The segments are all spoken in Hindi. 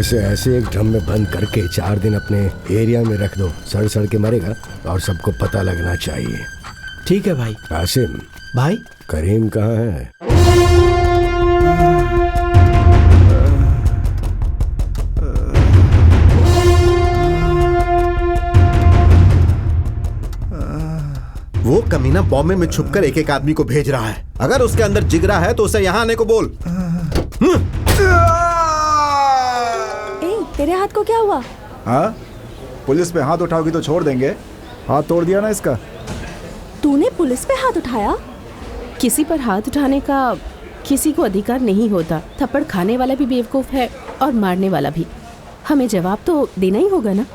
इसे ऐसे एक ड्रम में बंद करके 4 दिन अपने एरिया में रख दो, सड़ सड़ के मरेगा और सबको पता लगना चाहिए। ठीक है भाई। आसिम भाई, करीम कहाँ है? वो कमीना बॉम्बे में छुपकर एक एक आदमी को भेज रहा है। अगर उसके अंदर जिगरा है तो उसे यहाँ आने को बोल। तेरे हाथ को क्या हुआ? हाँ, पुलिस पे हाथ उठाओगी तो छोड़ देंगे। हाथ तोड़ दिया ना इसका। तूने पुलिस पे हाथ उठाया? किसी पर हाथ उठाने का किसी को अधिकार नहीं होता। थप्पड़ खाने वाला भी बेवकूफ है और मारने वाला भी। हमें जवाब तो देना ही होगा ना।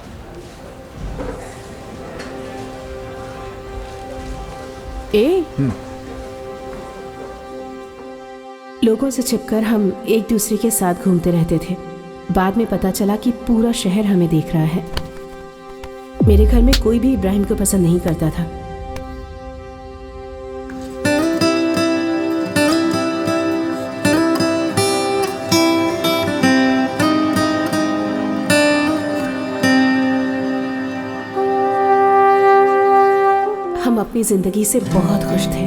लोगों से छिपकर हम एक दूसरे के साथ घूमते रहते थे। बाद में पता चला कि पूरा शहर हमें देख रहा है। मेरे घर में कोई भी इब्राहिम को पसंद नहीं करता था। हम अपनी जिंदगी से बहुत खुश थे।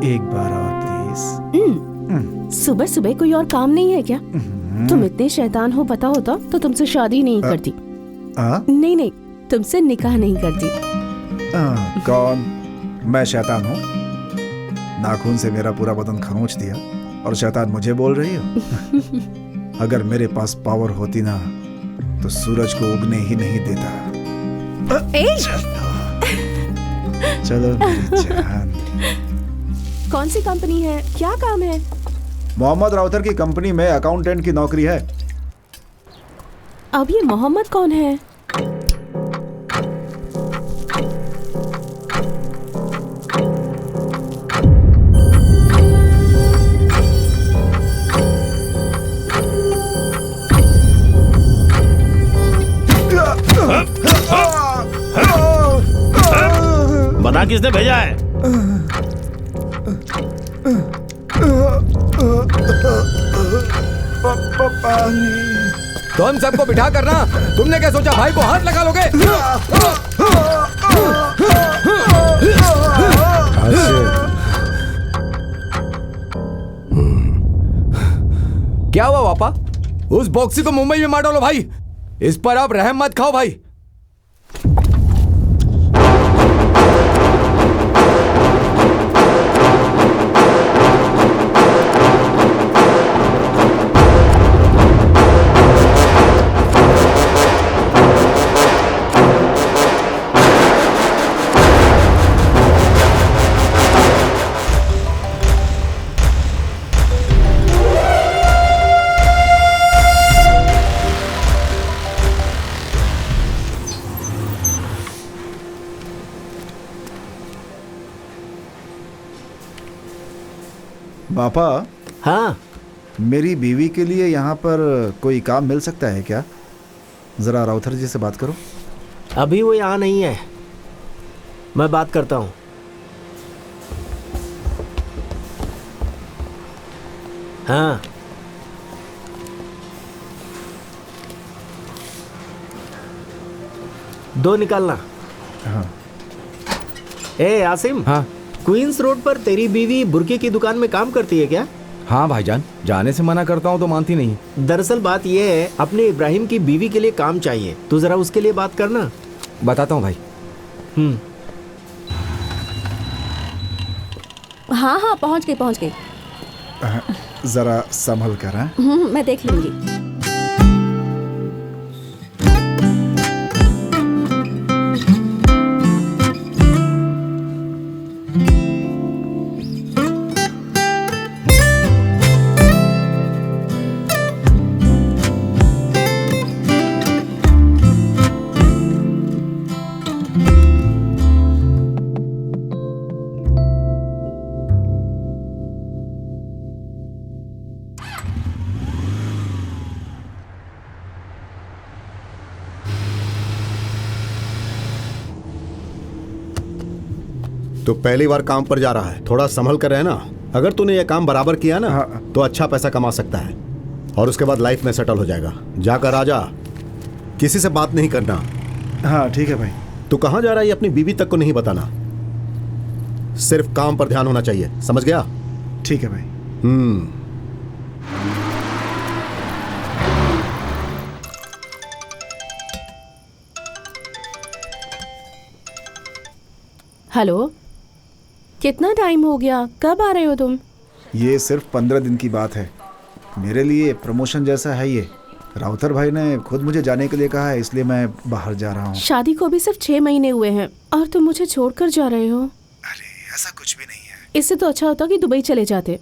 एक बार और प्लीज। सुबह सुबह कोई और काम नहीं है क्या? तुम इतने शैतान हो, पता होता तो तुमसे शादी नहीं करती। नहीं नहीं, तुमसे निकाह नहीं करती। कौन? मैं शैतान हूँ? नाखून से मेरा पूरा बदन खरोंच दिया और शैतान मुझे बोल रही हो? अगर मेरे पास पावर होती ना तो सूरज को उगने ही नहीं देता। चलो मेरी जान। कौन सी कंपनी है? क्या काम है? मोहम्मद राउतर की कंपनी में अकाउंटेंट की नौकरी है। अब ये मोहम्मद कौन है? बता किसने भेजा है? तुम सबको बिठा करना। तुमने क्या सोचा भाई को हाथ लगा लोगे? क्या हुआ पापा? उस बॉक्सी को मुंबई में मार डालो भाई। इस पर आप रहम मत खाओ भाई। पापा। हाँ, मेरी बीवी के लिए यहाँ पर कोई काम मिल सकता है क्या? जरा राउथर जी से बात करो। अभी वो यहाँ नहीं है, मैं बात करता हूँ। हाँ, दो निकालना। हाँ। ए आसिम। हाँ। क्वींस रोड पर तेरी बीवी बुर्की की दुकान में काम करती है क्या? हाँ भाईजान, जाने से मना करता हूँ तो मानती नहीं। दरअसल बात यह है, अपने इब्राहिम की बीवी के लिए काम चाहिए, तो जरा उसके लिए बात करना। बताता हूँ भाई। हाँ हाँ, पहुँच गई। जरा संभल कर। मैं देख लूंगी। तो पहली बार काम पर जा रहा है, थोड़ा संभल कर रहना। अगर तूने ये काम बराबर किया ना तो अच्छा पैसा कमा सकता है और उसके बाद लाइफ में सेटल हो जाएगा। जाकर आजा, किसी से बात नहीं करना। हाँ ठीक है भाई। तू कहाँ जा रहा है ये अपनी बीवी तक को नहीं बताना, सिर्फ काम पर ध्यान होना चाहिए, समझ गया? ठीक है भाई। हेलो, कितना टाइम हो गया? कब आ रहे हो तुम? ये सिर्फ 15 दिन की बात है। मेरे लिए प्रमोशन जैसा है ये। राउतर भाई ने खुद मुझे जाने के लिए कहा है, इसलिए मैं बाहर जा रहा हूँ। शादी को भी सिर्फ 6 महीने हुए हैं और तुम मुझे छोड़कर जा रहे हो। अरे ऐसा कुछ भी नहीं है। इससे तो अच्छा होता कि दुबई चले जाते।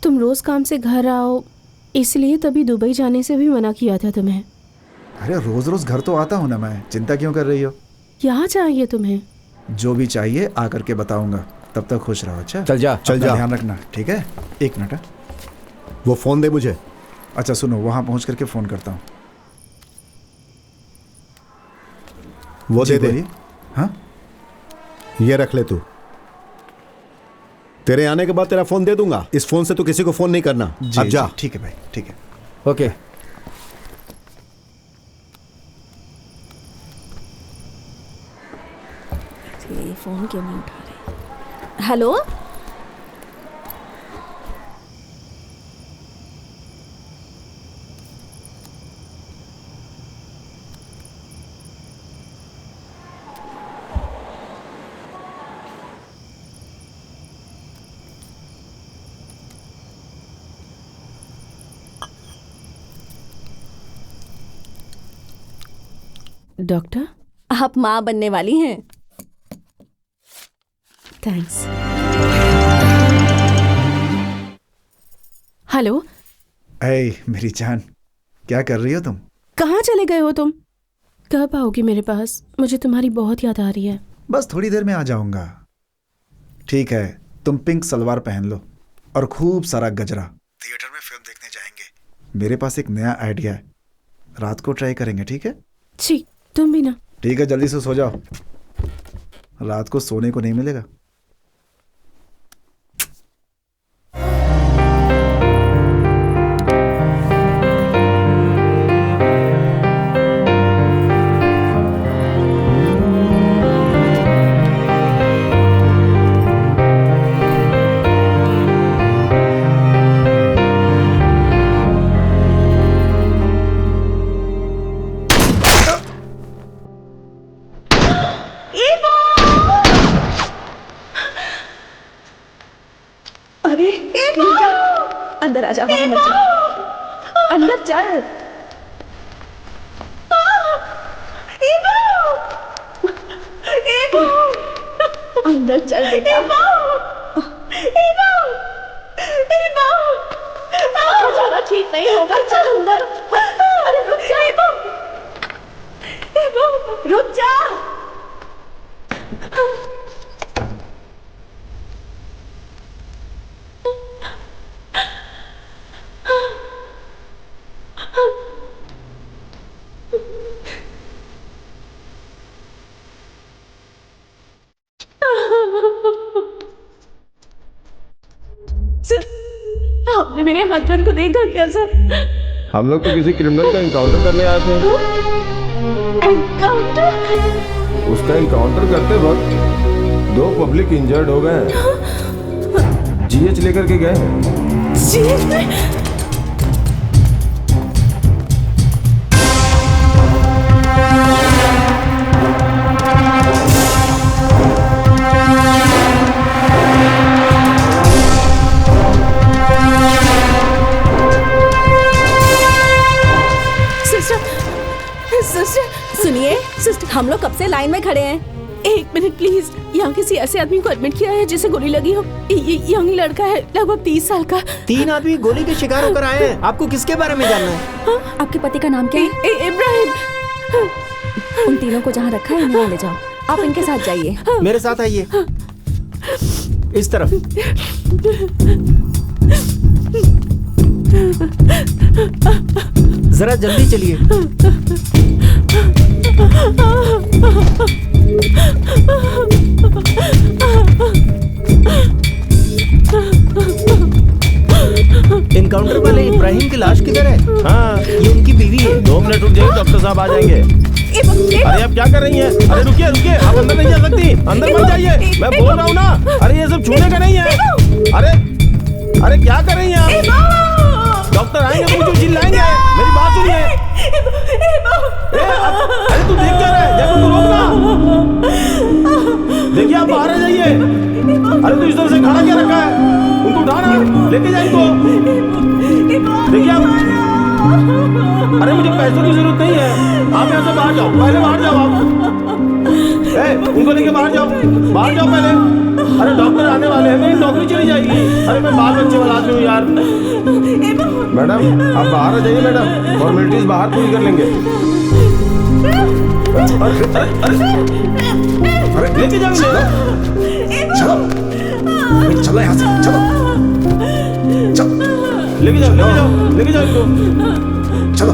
तुम रोज काम से घर आओ, इसलिए तभी दुबई जाने से भी मना किया था तुम्हें। अरे रोज रोज घर तो आता हूँ ना मैं, चिंता क्यों कर रही हो? यहाँ चाहिए तुम्हें? जो भी चाहिए आकर के बताऊंगा, तब तक खुश रहो। अच्छा चल जा। चल जा। ध्यान रखना, ठीक है? 1 मिनट। वो फोन दे मुझे। अच्छा सुनो, वहां पहुंच करके फोन करता हूँ। वो जी, दे दे। बोलिए। हाँ ये रख ले तू, तेरे आने के बाद तेरा फोन दे दूंगा। इस फोन से तू किसी को फोन नहीं करना। जी, अब जा। ठीक है भाई, ठीक है। ओके। ये फोन क्यों नहीं उठा रहे? हेलो, डॉक्टर, आप माँ बनने वाली हैं। थैंक्स। हेलो। ऐ मेरी जान, क्या कर रही हो तुम? कहाँ चले गए हो तुम? कब आओगी मेरे पास? मुझे तुम्हारी बहुत याद आ रही है। बस थोड़ी देर में आ जाऊंगा। ठीक है, तुम पिंक सलवार पहन लो और खूब सारा गजरा। थिएटर में फिल्म देखने जाएंगे। मेरे पास एक नया आइडिया है, रात को ट्राई करेंगे, ठीक है? छी, तुम भी ना। ठीक है, जल्दी से सो जाओ, रात को सोने को नहीं मिलेगा। अरे अंदर आ जा, अंदर जा, अंदर चल। अंदर चल बेटा। ज्यादा ठीक नहीं होगा, चल अंदर। अरे रुक जा, रुक जा। आपने मेरे हस्बैंड को देखा क्या सर? हम लोग तो किसी क्रिमिनल का इनकाउंटर करने आए थे। एनकाउंटर? उसका इनकाउंटर करते वक्त 2 पब्लिक इंजर्ड हो गए हैं, जीएच लेकर के गए हैं। जीएच में? सुनिए सिस्टर, हम लोग कब से लाइन में खड़े हैं। 1 मिनट प्लीज। यहाँ किसी ऐसे आदमी को एडमिट किया है जिसे गोली लगी हो। यंग लड़का है, लगभग 30 साल का। 3 आदमी गोली के शिकार होकर आए हैं। आपको किसके बारे में जानना है? आपके पति का नाम क्या है? इब्राहिम। उन तीनों को जहाँ रखा है उन्हें ले जाओ। आप इनके साथ जाइए। मेरे साथ आइए, इस तरफ। जरा जल्दी चलिए। एनकाउंटर वाले इब्राहिम की लाश किधर है? हाँ, ये उनकी बीवी है। 2 मिनट रुक जाइए, डॉक्टर साहब आ जाएंगे। अरे आप क्या कर रही हैं? अरे रुकिए रुकिए, आप अंदर नहीं जा सकती, अंदर मत जाइए, मैं बोल रहा हूँ ना। अरे ये सब छूने का नहीं है। अरे क्या कर रही हैं आप? डॉक्टर आएंगे तो मुझे चिल्लाएंगे, मेरी बात सुनिए। अरे तू देख क्या रहा है? जब उनको रोकना। देखिए आप बाहर आ जाइए। अरे तू इस तरह से खड़ा क्या रखा है? उनको उठाना, लेके जाए इनको। देखिए आप, अरे मुझे पैसों की जरूरत नहीं है, आप यहाँ से बाहर जाओ, पहले बाहर जाओ आप। उनको लेके बाहर जाओ पहले। अरे डॉक्टर आने वाले हैं, मेरी नौकरी चली जाएगी। अरे मैं बाल बच्चे वाला आदमी हूँ यार। मैडम आप बाहर आ जाइए मैडम, फॉर्मेलिटीज बाहर पूरी कर लेंगे। अरे लेके जाओ चलो यहाँ से, चलो लेके जाओ इनको। चलो।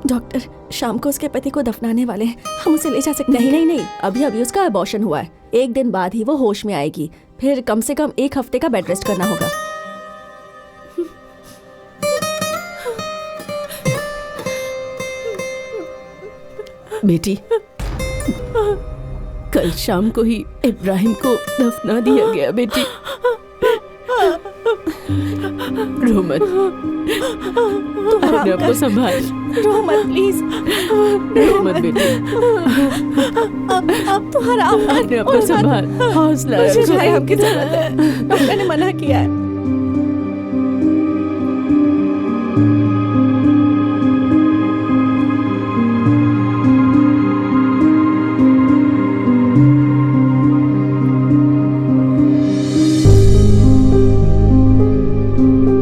डॉक्टर, शाम को उसके पति को दफनाने वाले हैं, हम उसे ले जा सकते हैं? नहीं, अभी उसका अबॉर्शन हुआ है। 1 दिन बाद ही वो होश में आएगी, फिर कम से कम 1 हफ्ते का बेड रेस्ट करना होगा। बेटी, कल शाम को ही इब्राहिम को दफना दिया गया। बेटी रो मत, अपने आप को संभाल। रो मत प्लीज, रो मत बेटी, अब तो आराम कर। अपने आप को संभाल, हौसला मुझे रखो। आराम की जरूरत है, डॉक्टर ने मना किया है।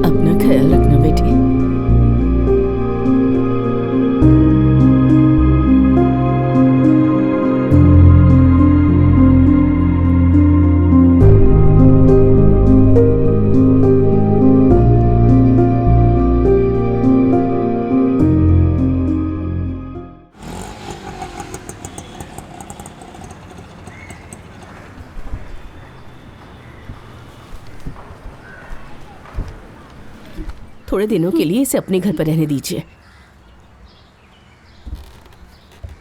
अपना ख्याल रखना बेटी। थोड़े दिनों के लिए इसे अपने घर पर रहने दीजिए।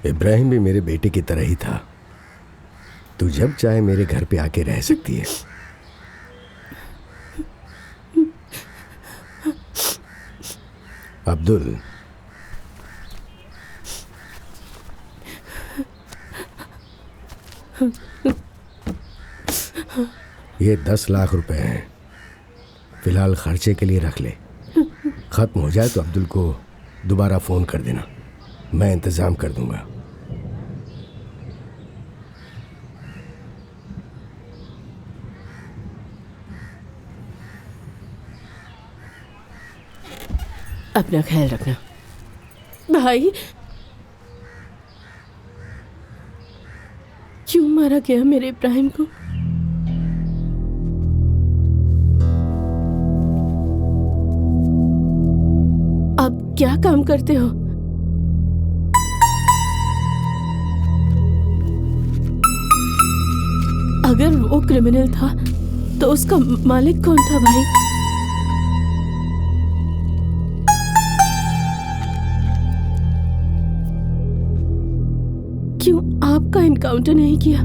इब्राहिम भी मेरे बेटे की तरह ही था। तू जब चाहे मेरे घर पे आके रह सकती है। अब्दुल, ये 10 लाख रुपए हैं, फिलहाल खर्चे के लिए रख ले। खत्म हो जाए तो अब्दुल को दोबारा फोन कर देना, मैं इंतजाम कर दूंगा। अपना ख्याल रखना। भाई, क्यों मारा गया मेरे इब्राहिम को? आप क्या काम करते हो? अगर वो क्रिमिनल था तो उसका मालिक कौन था भाई? क्यों आपका एनकाउंटर नहीं किया?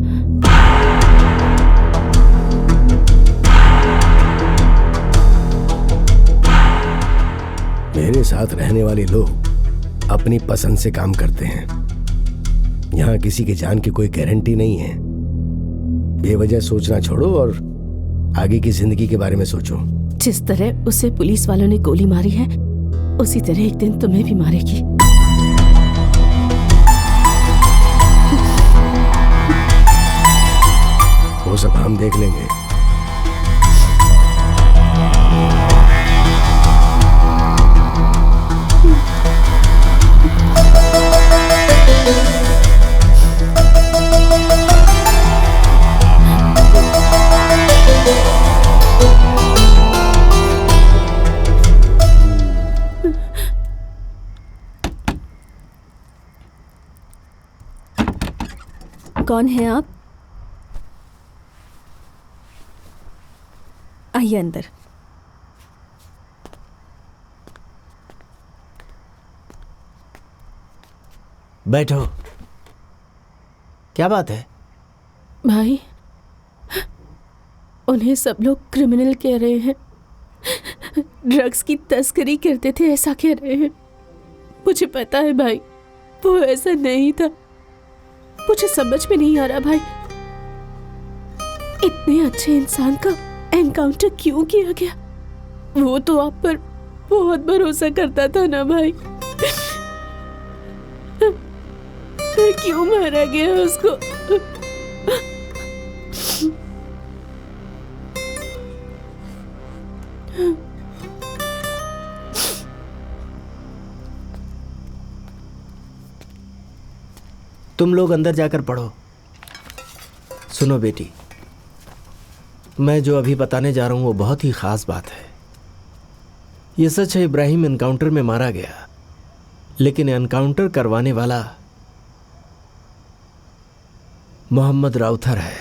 मेरे साथ रहने वाले लोग अपनी पसंद से काम करते हैं। यहाँ किसी के जान की कोई गारंटी नहीं है। बेवजह सोचना छोड़ो और आगे की जिंदगी के बारे में सोचो। जिस तरह उसे पुलिस वालों ने गोली मारी है, उसी तरह एक दिन तुम्हें भी मारेगी। वो सब हम देख लेंगे। कौन है आप? आइए अंदर। बैठो। क्या बात है? भाई, उन्हें सब लोग क्रिमिनल कह रहे हैं, ड्रग्स की तस्करी करते थे ऐसा कह रहे हैं। मुझे पता है भाई, वो ऐसा नहीं था। मुझे समझ में नहीं आ रहा भाई, इतने अच्छे इंसान का एनकाउंटर क्यों किया गया? वो तो आप पर बहुत भरोसा करता था ना भाई। क्यों मारा गया उसको? तुम लोग अंदर जाकर पढ़ो। सुनो बेटी, मैं जो अभी बताने जा रहा हूं वो बहुत ही खास बात है। ये सच है, इब्राहिम एनकाउंटर में मारा गया, लेकिन एनकाउंटर करवाने वाला मोहम्मद राउथर है।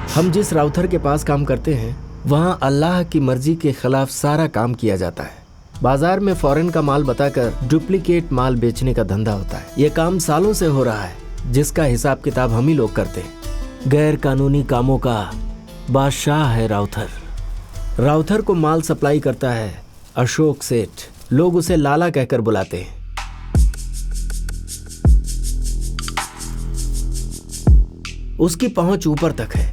हम जिस राउथर के पास काम करते हैं वहां अल्लाह की मर्जी के खिलाफ सारा काम किया जाता है। बाजार में फॉरेन का माल बताकर डुप्लीकेट माल बेचने का धंधा होता है। ये काम सालों से हो रहा है, जिसका हिसाब किताब हम ही लोग करते हैं। गैर कानूनी कामों का बादशाह है राउथर। राउथर को माल सप्लाई करता है अशोक सेठ। लोग उसे लाला कहकर बुलाते हैं। उसकी पहुंच ऊपर तक है।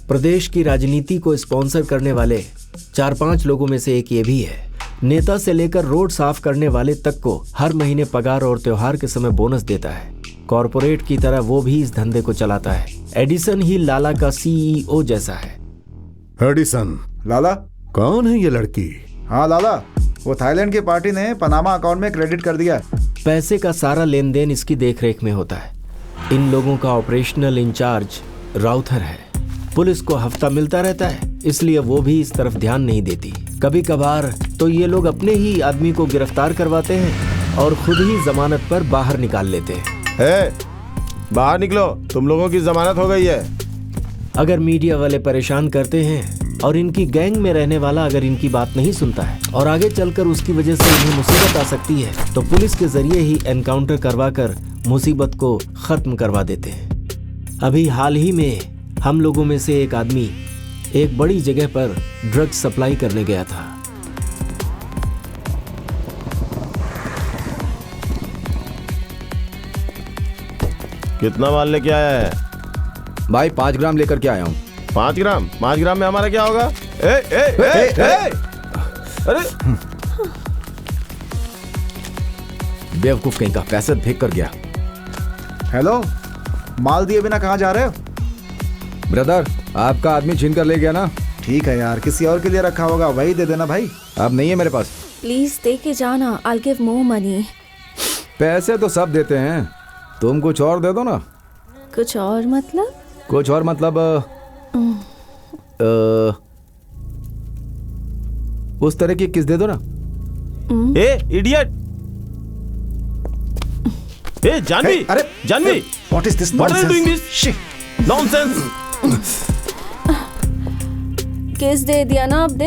प्रदेश की राजनीति को स्पॉन्सर करने वाले 4-5 लोगों में से एक ये भी है। नेता से लेकर रोड साफ करने वाले तक को हर महीने पगार और त्योहार के समय बोनस देता है। कॉरपोरेट की तरह वो भी इस धंधे को चलाता है। एडिसन ही लाला का सीईओ जैसा है। एडिसन? लाला? कौन है ये लड़की? हाँ लाला, वो थाईलैंड की पार्टी ने पनामा अकाउंट में क्रेडिट कर दिया है। पैसे का सारा लेन देन इसकी देखरेख में होता है। इन लोगों का ऑपरेशनल इंचार्ज राउथर है। पुलिस को हफ्ता मिलता रहता है, इसलिए वो भी इस तरफ ध्यान नहीं देती। कभी कभार तो ये लोग अपने ही आदमी को गिरफ्तार करवाते हैं और खुद ही जमानत पर बाहर निकाल लेते हैं। बाहर निकलो, तुम लोगों की जमानत हो गई है। अगर मीडिया वाले परेशान करते हैं और इनकी गैंग में रहने वाला अगर इनकी बात नहीं सुनता है और आगे चलकर उसकी वजह से इन्हें मुसीबत आ सकती है, तो पुलिस के जरिए ही एनकाउंटर करवाकर मुसीबत को खत्म करवा देते हैं। अभी हाल ही में हम लोगों में से एक आदमी एक बड़ी जगह पर ड्रग्स सप्लाई करने गया था। कितना माल लेके आया है? भाई 5 ग्राम लेकर के आया हूँ। 5 ग्राम? 5 ग्राम में हमारा क्या होगा? अरे बेवकूफ कहीं का, पैसे फेंक कर गया। हेलो, माल दिए बिना कहाँ जा रहे हो? ब्रदर, आपका आदमी छीन कर ले गया ना। ठीक है यार, किसी और के लिए रखा होगा, वही दे देना भाई। अब नहीं है मेरे पास। प्लीज दे के जाना। I'll give more money। पैसे तो सब देते हैं, तुम कुछ और दे दो ना। कुछ और मतलब? कुछ और मतलब उस तरह की किस दे दो ना। इडियट! जानवी! अरे Jahnavi! What is this What are you doing this? Nonsense? Nonsense! Case दे दिया ना, अब दे।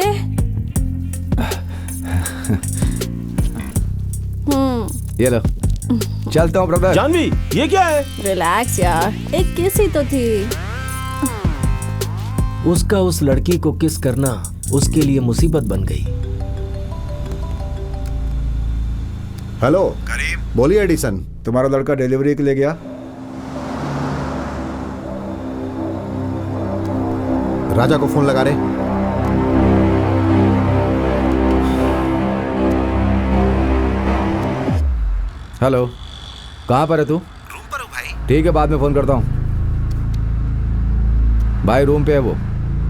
ये लो, चलता हूँ ब्रदर। जानवी, ये क्या है? रिलैक्स यार, एक किस ही तो थी। उसका उस लड़की को किस करना उसके लिए मुसीबत बन गई। हेलो करीम, बोलिए एडिसन। तुम्हारा लड़का डिलीवरी के लिए गया? राजा को फोन लगा रहे। हेलो, कहाँ पर है तू? रूम पर हूँ भाई। ठीक है, बाद में फोन करता हूँ। भाई रूम पे है वो।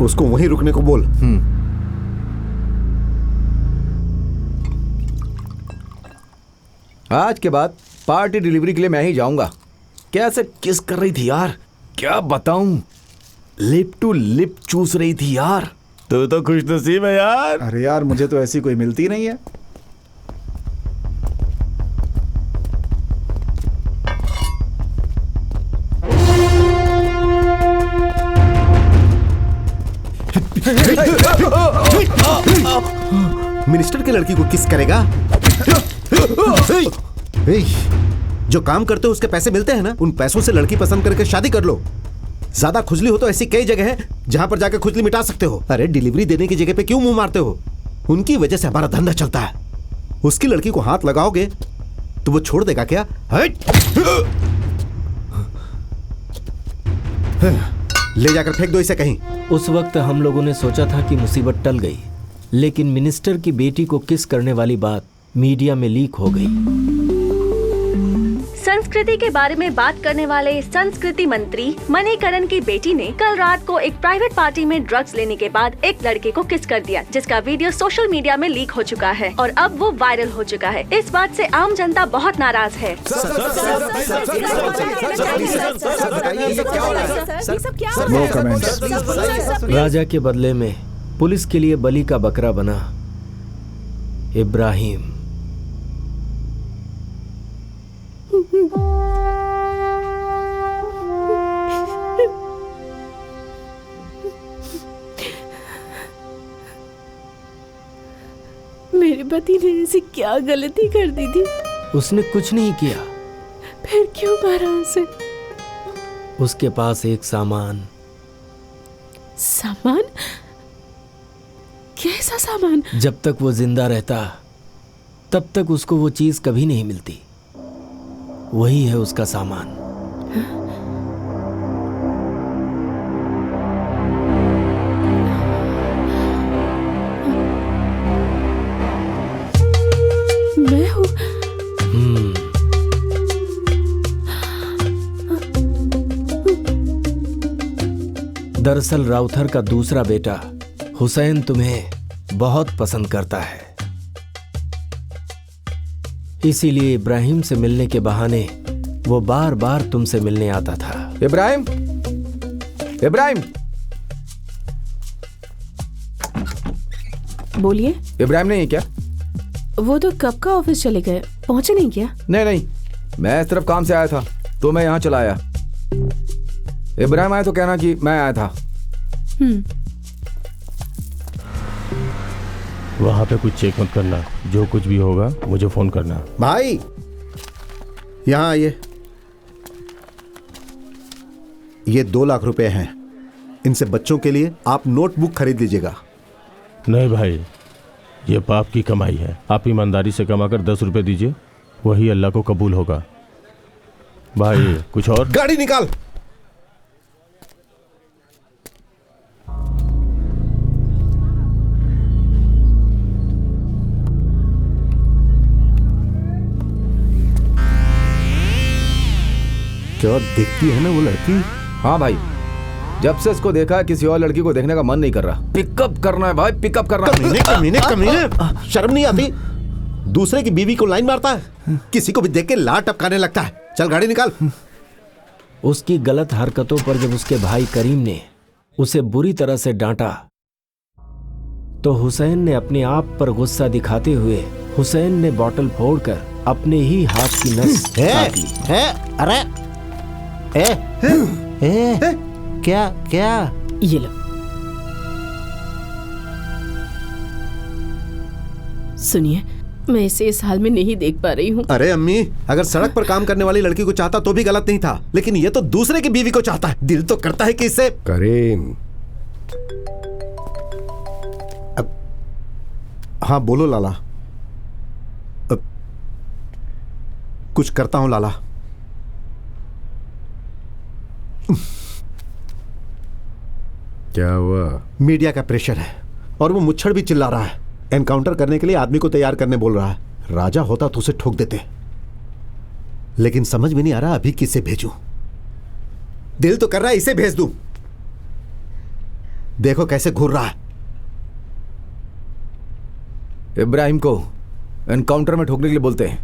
उसको वहीं रुकने को बोल। आज के बाद पार्टी डिलीवरी के लिए मैं ही जाऊंगा। कैसे किस कर रही थी यार, क्या बताऊं, लिप टू लिप चूस रही थी यार। तू तो खुशनसीब है यार। अरे यार, मुझे तो ऐसी कोई मिलती नहीं है। मिनिस्टर की लड़की को किस करेगा? जो काम करते हो उसके पैसे मिलते हैं ना, उन पैसों से लड़की पसंद करके शादी कर लो। ज्यादा खुजली हो तो ऐसी कई जगह है जहां पर जाकर खुजली मिटा सकते हो। अरे डिलीवरी देने की जगह पे क्यों मुंह मारते हो? उनकी वजह से हमारा धंधा चलता है। उसकी लड़की को हाथ लगाओगे तो वो छोड़ देगा क्या? ले जाकर फेंक दो इसे कहीं। उस वक्त हम लोगों ने सोचा था कि मुसीबत टल गई, लेकिन मिनिस्टर की बेटी को किस करने वाली बात मीडिया में लीक हो गई। संस्कृति के बारे में बात करने वाले संस्कृति मंत्री मणिकरण की बेटी ने कल रात को एक प्राइवेट पार्टी में ड्रग्स लेने के बाद एक लड़के को किस कर दिया, जिसका वीडियो सोशल मीडिया में लीक हो चुका है और अब वो वायरल हो चुका है। इस बात से आम जनता बहुत नाराज है। No comments. राजा के बदले में पुलिस के लिए बलि का बकरा बना इब्राहिम। मेरे पति ने ऐसी क्या गलती कर दी थी? उसने कुछ नहीं किया। फिर क्यों मारा उसे? उसके पास एक सामान। सामान? कैसा सामान? जब तक वो जिंदा रहता तब तक उसको वो चीज कभी नहीं मिलती। वही है उसका सामान। मैं हूँ। दरअसल राउथर का दूसरा बेटा हुसैन तुम्हें बहुत पसंद करता है, इसीलिए इब्राहिम से मिलने के बहाने वो बार बार तुमसे मिलने आता था। इब्राहिम, इब्राहिम, बोलिए। इब्राहिम नहीं है क्या? वो तो कब का ऑफिस चले गए, पहुंचे नहीं क्या? नहीं नहीं, मैं सिर्फ काम से आया था तो मैं यहाँ चला आया। इब्राहिम आया तो कहना कि मैं आया था। वहां पे कुछ चेक मत करना, जो कुछ भी होगा मुझे फोन करना। भाई यहाँ आइए। ये 2 लाख रुपए हैं, इनसे बच्चों के लिए आप नोटबुक खरीद लीजिएगा। नहीं भाई, ये पाप की कमाई है। आप ईमानदारी से कमाकर 10 रुपए दीजिए, वही अल्लाह को कबूल होगा। भाई कुछ और? गाड़ी निकाल। क्या दिखती है ना वो लड़की? हाँ भाई, जब से इसको देखा किसी और लड़की को देखने का मन नहीं कर रहा। पिकअप करना है भाई, पिकअप करना है। कमीने कमीने कमीने, शर्म नहीं आती? दूसरे की बीवी को लाइन मारता है, किसी को भी देख के लार टपकाने लगता है। चल गाड़ी निकाल। उसकी गलत हरकतों पर जब उसके भाई करीम ने उसे बुरी तरह से डांटा तो हुसैन ने अपने आप पर गुस्सा दिखाते हुए हुसैन ने बॉटल फोड़कर अपने ही हाथ की नस काट ली। अरे क्या क्या? ये लो। सुनिए, मैं इसे इस हाल में नहीं देख पा रही हूँ। अरे अम्मी, अगर सड़क पर काम करने वाली लड़की को चाहता तो भी गलत नहीं था, लेकिन ये तो दूसरे की बीवी को चाहता है। दिल तो करता है कि इससे। करीम, हाँ बोलो लाला। कुछ करता हूं लाला। क्या हुआ? मीडिया का प्रेशर है और वो मुच्छड़ भी चिल्ला रहा है। एनकाउंटर करने के लिए आदमी को तैयार करने बोल रहा है। राजा होता तो उसे ठोक देते, लेकिन समझ में नहीं आ रहा अभी किसे भेजूं। दिल तो कर रहा है इसे भेज दूं। देखो कैसे घूर रहा है। इब्राहिम को एनकाउंटर में ठोकने के लिए बोलते हैं।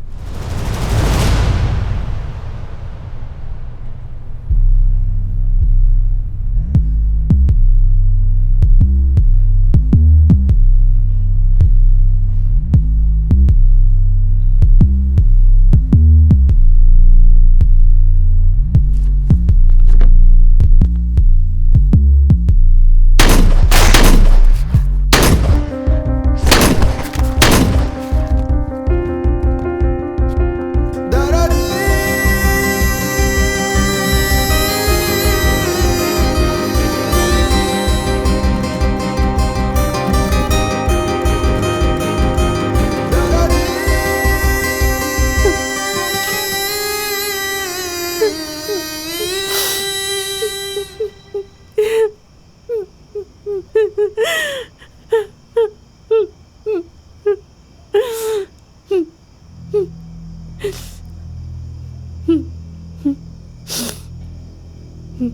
चलो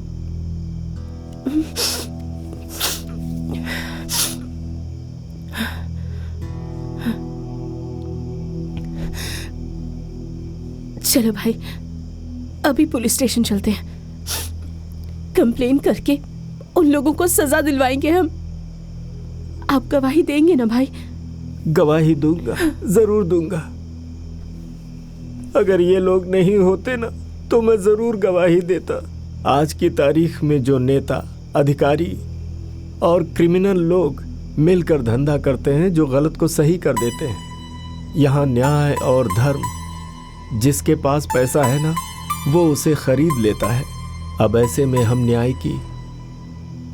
भाई, अभी पुलिस स्टेशन चलते हैं। कंप्लेन करके उन लोगों को सजा दिलवाएंगे हम। आप गवाही देंगे ना भाई? गवाही दूंगा, जरूर दूंगा। अगर ये लोग नहीं होते ना तो मैं जरूर गवाही देता। आज की तारीख में जो नेता, अधिकारी और क्रिमिनल लोग मिलकर धंधा करते हैं, जो गलत को सही कर देते हैं। यहाँ न्याय और धर्म, जिसके पास पैसा है ना वो उसे खरीद लेता है। अब ऐसे में हम न्याय की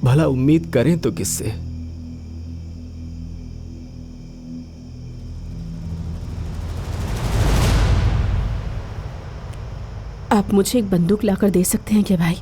भला उम्मीद करें तो किससे? आप मुझे एक बंदूक लाकर दे सकते हैं क्या भाई?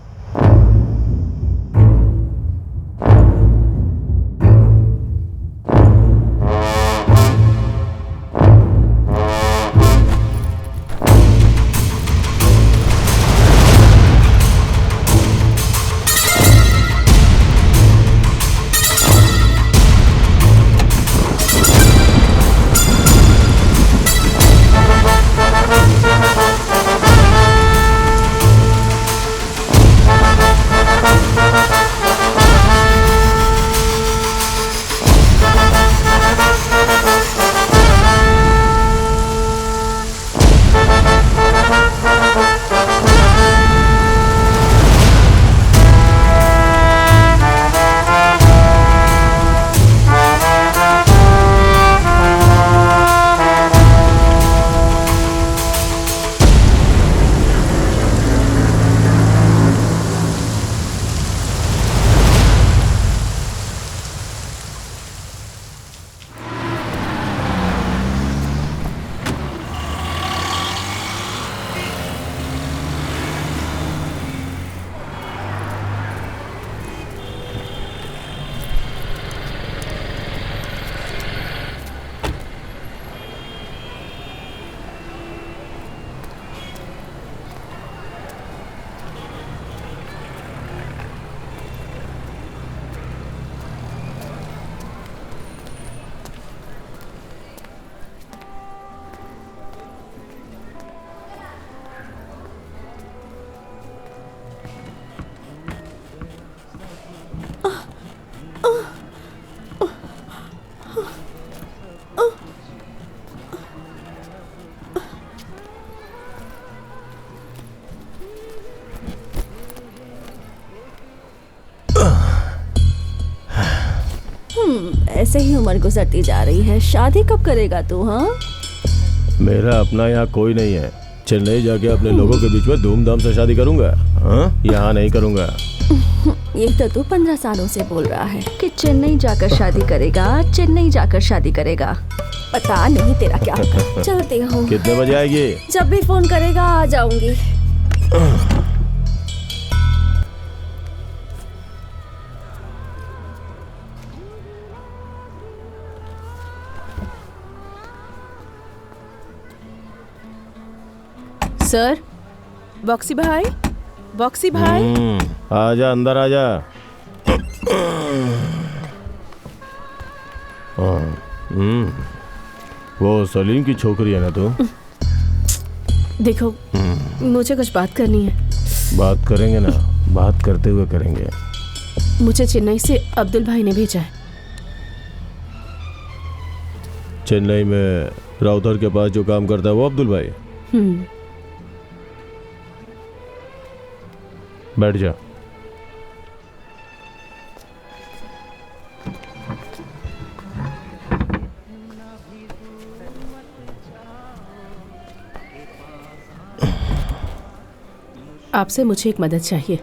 ऐसे ही उम्र गुजरती जा रही है। शादी कब करेगा तू? हाँ, मेरा अपना यहाँ कोई नहीं है। चेन्नई जाके अपने लोगों के बीच में धूमधाम से शादी करूंगा। हाँ, यहाँ नहीं करूंगा। ये तो तू 15 सालों से बोल रहा है कि चेन्नई जाकर शादी करेगा, चेन्नई जाकर शादी करेगा। पता नहीं तेरा क्या होगा। चलती हूँ। कितने बजे आएगी? जब भी फोन करेगा आ जाऊंगी। सर, बॉक्सी भाई, बॉक्सी भाई। आजा, अंदर आजा। वो सलीम की छोकरी है ना तू? देखो, मुझे कुछ बात करनी है। बात करेंगे ना, बात करते हुए करेंगे। मुझे चेन्नई से अब्दुल भाई ने भेजा है। चेन्नई में राउतर के पास जो काम करता है वो अब्दुल भाई? बैठ जा। आपसे मुझे एक मदद चाहिए।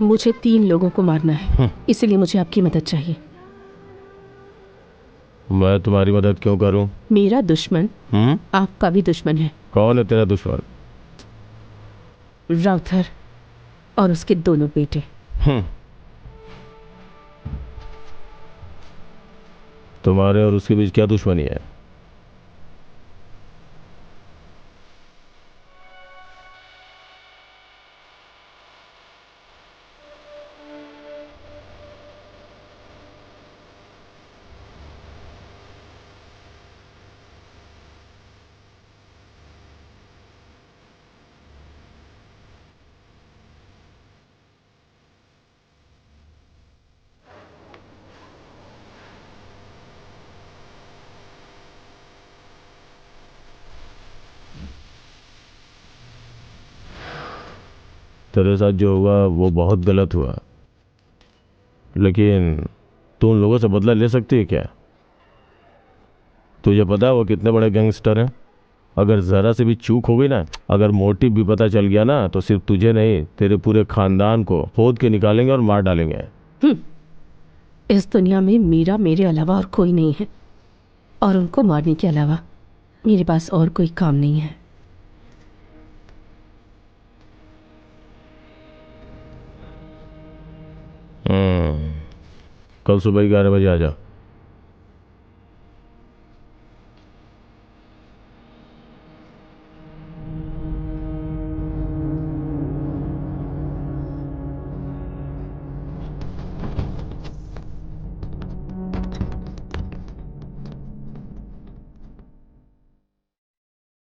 मुझे 3 लोगों को मारना है, इसलिए मुझे आपकी मदद चाहिए। मैं तुम्हारी मदद क्यों करूं? मेरा दुश्मन आपका भी दुश्मन है। कौन है तेरा दुश्मन? राउथर और उसके दोनों बेटे। तुम्हारे और उसके बीच क्या दुश्मनी है? तेरे साथ जो हुआ वो बहुत गलत हुआ, लेकिन तू उन लोगों से बदला ले सकती है क्या? तुझे पता है वो कितने बड़े गैंगस्टर हैं? अगर ज़रा से भी चूक हो गई ना, अगर मोटिव भी पता चल गया ना, तो सिर्फ तुझे नहीं तेरे पूरे खानदान को खोद के निकालेंगे और मार डालेंगे। इस दुनिया में मीरा मेरे अलावा और कोई नहीं है, और उनको मारने के अलावा मेरे पास और कोई काम नहीं है। कल सुबह 11 बजे आ जा।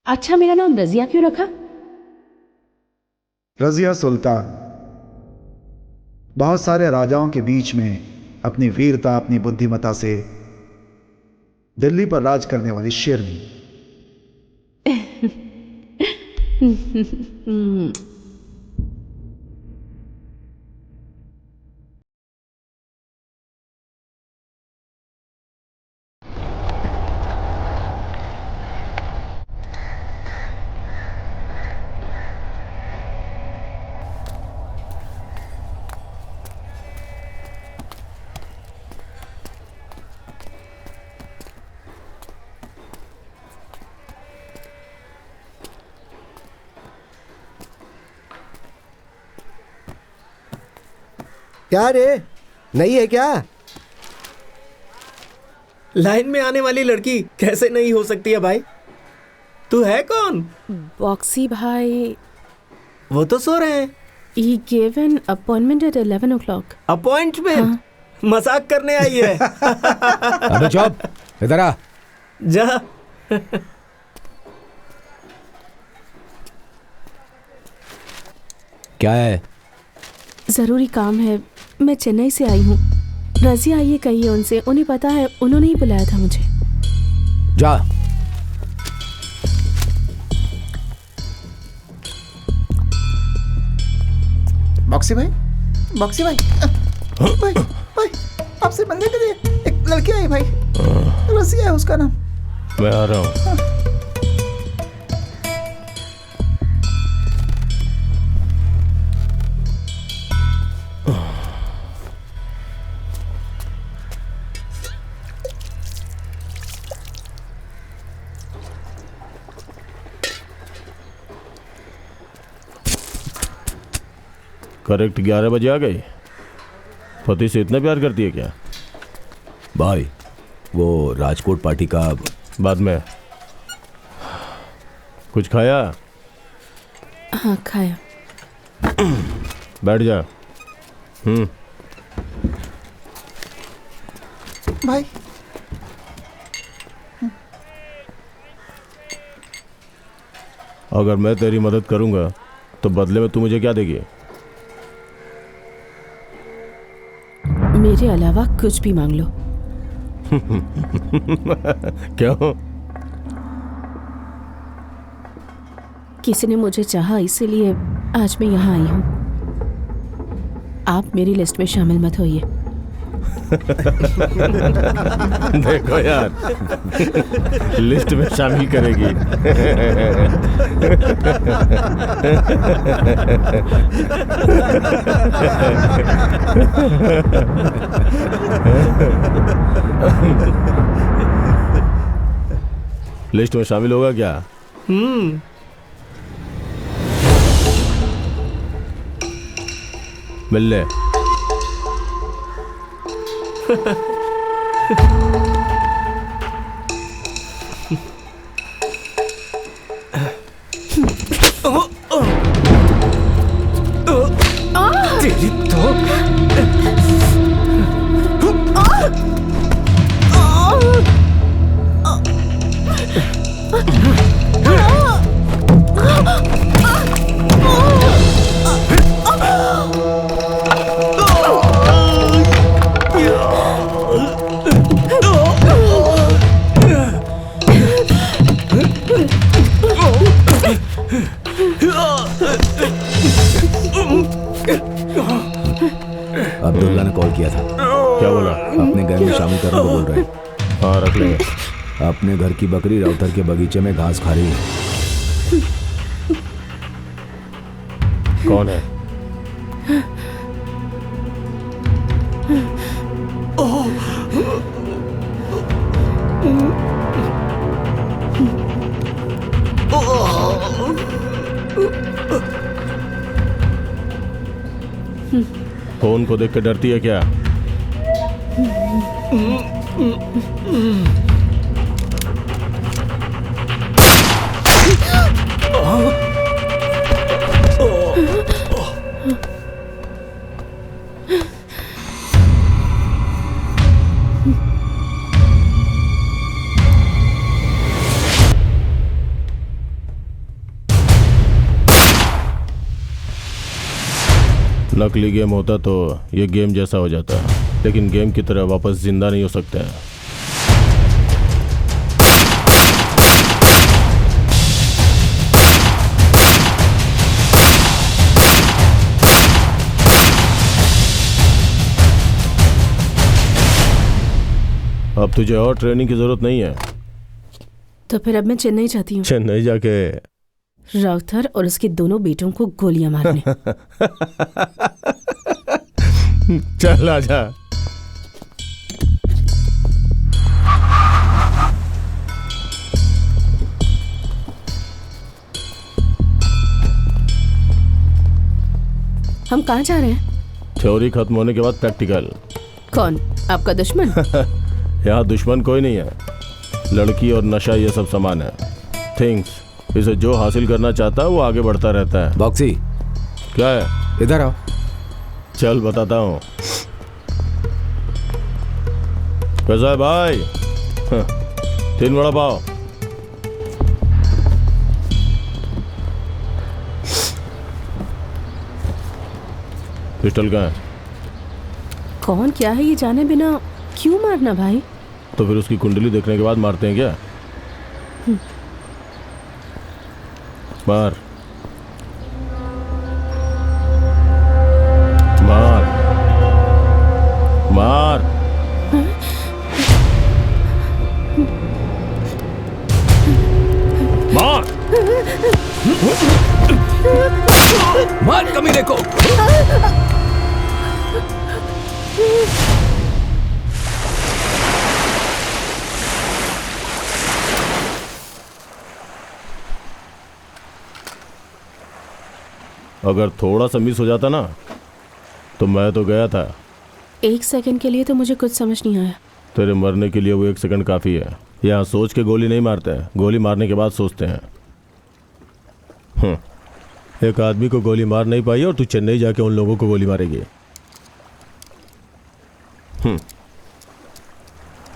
अच्छा, मेरा नाम रजिया क्यों रखा? रजिया सुल्तान, बहुत सारे राजाओं के बीच में अपनी वीरता, अपनी बुद्धिमत्ता से दिल्ली पर राज करने वाली शेरनी। क्या रे, नहीं है क्या? लाइन में आने वाली लड़की कैसे नहीं हो सकती है भाई? तू है कौन? बॉक्सी भाई। वो तो सो रहे हैं। He gave an appointment at 11 o'clock. Appointment? मजाक करने आई है। अबे चुप, इधर आ। जा। क्या है? जरूरी काम है, मैं चेन्नई से आई हूँ। रजिया आइए कहिए उनसे, उन्हें पता है, उन्होंने ही बुलाया था मुझे। जा। बॉक्सी भाई, बॉक्सी भाई, भाई, भाई, आपसे मिलने के लिए एक लड़की आई भाई, रजिया है उसका नाम। मैं आ रहा हूँ। करेक्ट 11 बजे आ गई। पति से इतना प्यार करती है क्या? भाई वो राजकोट पार्टी का बाद में। कुछ खाया? हाँ, खाया। बैठ जा। भाई अगर मैं तेरी मदद करूंगा तो बदले में तू मुझे क्या देगी? मेरे अलावा कुछ भी मांग लो। क्यों? किसी ने मुझे चाहा, इसीलिए आज मैं यहाँ आई हूँ। आप मेरी लिस्ट में शामिल मत होइए। देखो यार, लिस्ट में शामिल करेगी। लिस्ट में शामिल होगा क्या? मिल ले। तेरी तो अब्दुल्ला ने कॉल किया था। क्या बोला? अपने गैंग में शामिल करने को बोल रहे हैं। हाँ, रख लेंगे। अपने घर की बकरी राउतर के बगीचे में घास खा रही है। कौन है? फोन को देख के डरती है क्या? नकली गेम होता तो ये गेम जैसा हो जाता, लेकिन गेम की तरह वापस जिंदा नहीं हो सकता है। अब तुझे और ट्रेनिंग की जरूरत नहीं है। तो फिर अब मैं चेन्नई जाती हूँ, चेन्नई जाके राउथर और उसके दोनों बेटों को गोलियां मारने। चल आजा। हम कहाँ जा रहे हैं? थ्योरी खत्म होने के बाद प्रैक्टिकल। कौन? आपका दुश्मन? यहाँ दुश्मन कोई नहीं है। लड़की और नशा ये सब समान है। थिंग्स, इसे जो हासिल करना चाहता है वो आगे बढ़ता रहता है। बॉक्सी, क्या है? इधर आओ। चल बताता हूँ। कैसा है भाई? 3 वड़ा पाव। पिस्टल कहाँ है? कौन क्या है ये जाने बिना क्यों मारना भाई? तो फिर उसकी कुंडली देखने के बाद मारते हैं क्या? मार मार मार। मार मार कमीने को। अगर थोड़ा सा मिस हो जाता ना तो मैं तो गया था। 1 सेकंड के लिए तो मुझे कुछ समझ नहीं आया। तेरे मरने के लिए वो 1 सेकंड काफी है। यहाँ सोच के गोली नहीं मारते हैं, गोली मारने के बाद सोचते हैं। एक आदमी को गोली मार नहीं पाई और तू चेन्नई जाके उन लोगों को गोली मारेगी।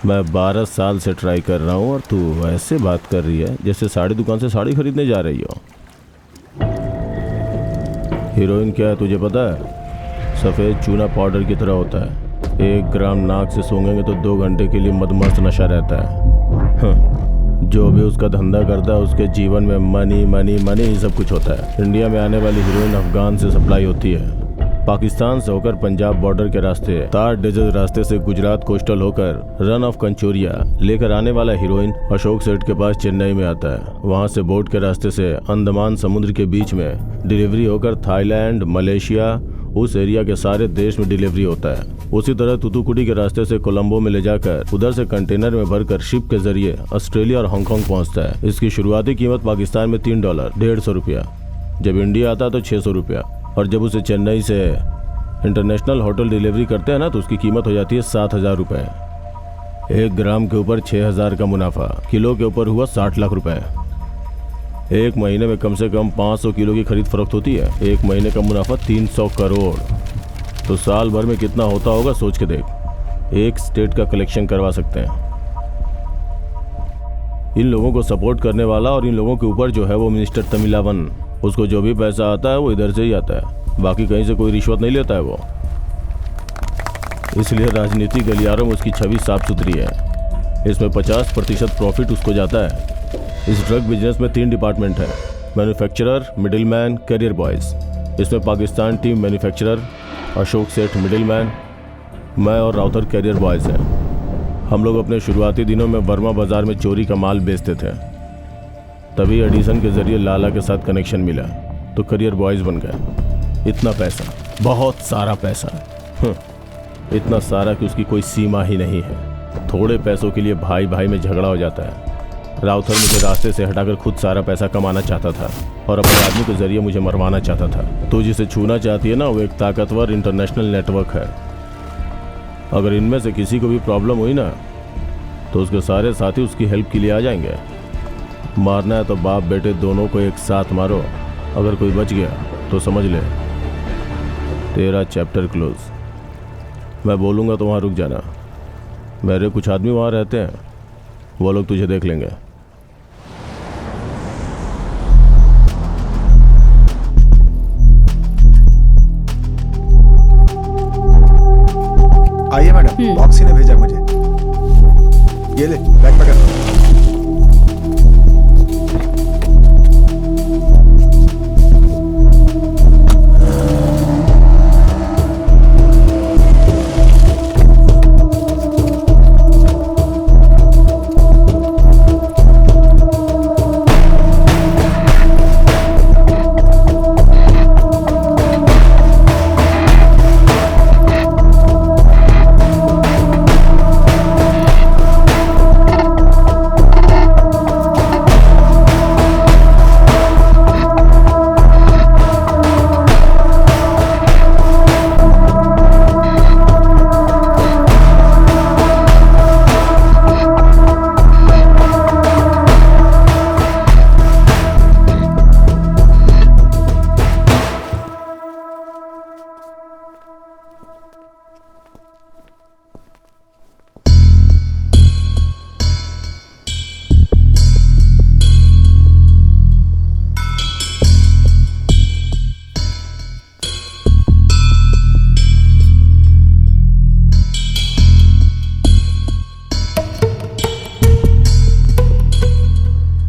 मैं 12 साल से ट्राई कर रहा हूँ और तू ऐसे बात कर रही है जैसे साड़ी दुकान से साड़ी खरीदने जा रही हो। हीरोइन क्या है तुझे पता है? सफ़ेद चूना पाउडर की तरह होता है। 1 ग्राम नाक से सूंघेंगे तो 2 घंटे के लिए मदमस्त नशा रहता है। जो भी उसका धंधा करता है उसके जीवन में मनी मनी मनी ही सब कुछ होता है। इंडिया में आने वाली हीरोइन अफगान से सप्लाई होती है, पाकिस्तान से होकर पंजाब बॉर्डर के रास्ते, तार डेजर्ट रास्ते से गुजरात कोस्टल होकर रन ऑफ कंचोरिया लेकर आने वाला हीरोइन अशोक सेठ के पास चेन्नई में आता है। वहां से बोट के रास्ते से अंडमान समुद्र के बीच में डिलीवरी होकर थाईलैंड, मलेशिया, उस एरिया के सारे देश में डिलीवरी होता है। उसी तरह तुतुकुड़ी के रास्ते से कोलंबो में ले जाकर उधर से कंटेनर में भरकर शिप के जरिए ऑस्ट्रेलिया और हांगकांग पहुंचता है। इसकी शुरुआती कीमत पाकिस्तान में $3, 150 रुपया। जब इंडिया आता है तो 600 रुपया। और जब उसे चेन्नई से इंटरनेशनल होटल डिलीवरी करते हैं ना तो उसकी कीमत हो जाती है 7,000 रुपये। 1 ग्राम के ऊपर 6,000 का मुनाफा, किलो के ऊपर हुआ 60 लाख रुपए। 1 महीने में कम से कम 500 किलो की खरीद फरोख्त होती है। 1 महीने का मुनाफा 300 करोड़। तो साल भर में कितना होता होगा सोच के देख। 1 स्टेट का कलेक्शन करवा सकते हैं। इन लोगों को सपोर्ट करने वाला और इन लोगों के ऊपर जो है वो मिनिस्टर तमिलावन, उसको जो भी पैसा आता है वो इधर से ही आता है, बाकी कहीं से कोई रिश्वत नहीं लेता है वो। इसलिए राजनीति गलियारों में उसकी छवि साफ सुथरी है। इसमें 50% प्रॉफिट उसको जाता है। इस ड्रग बिजनेस में 3 डिपार्टमेंट है, मैन्युफैक्चरर, मिडिलमैन, कैरियर बॉयज। इसमें पाकिस्तान टीम मैन्युफैक्चरर, अशोक सेठ मिडिलमैन, मैं और राउतर कैरियर बॉयज हैं। हम लोग अपने शुरुआती दिनों में वर्मा बाजार में चोरी का माल बेचते थे। तभी एडिसन के जरिए लाला के साथ कनेक्शन मिला तो करियर बॉयज बन गए। इतना पैसा, बहुत सारा पैसा, इतना सारा कि उसकी कोई सीमा ही नहीं है। थोड़े पैसों के लिए भाई भाई में झगड़ा हो जाता है। राउतर मुझे रास्ते से हटाकर खुद सारा पैसा कमाना चाहता था और अपने आदमी के जरिए मुझे मरवाना चाहता था। तो जिसे छूना चाहती है ना, वो एक ताकतवर इंटरनेशनल नेटवर्क है। अगर इनमें से किसी को भी प्रॉब्लम हुई ना तो उसके सारे साथी उसकी हेल्प के लिए आ जाएंगे। मारना है तो बाप बेटे दोनों को एक साथ मारो। अगर कोई बच गया तो समझ ले तेरा चैप्टर क्लोज। मैं बोलूँगा तो वहाँ रुक जाना। मेरे कुछ आदमी वहाँ रहते हैं, वो लोग तुझे देख लेंगे। आइए मैडम, बॉक्सी ने भेजा मुझे। ये ले, बैग पकड़।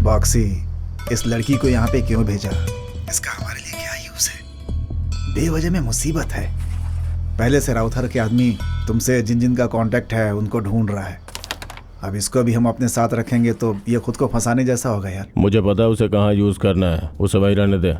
बॉक्सी, इस लड़की को यहाँ पे क्यों भेजा? इसका हमारे लिए क्या यूज है? बेवजह में मुसीबत है। पहले से राउथर के आदमी तुमसे जिन जिन का कांटेक्ट है उनको ढूंढ रहा है। अब इसको भी हम अपने साथ रखेंगे तो ये खुद को फंसाने जैसा होगा यार। मुझे पता है उसे कहाँ यूज करना है, उसे वहीं रहने दे।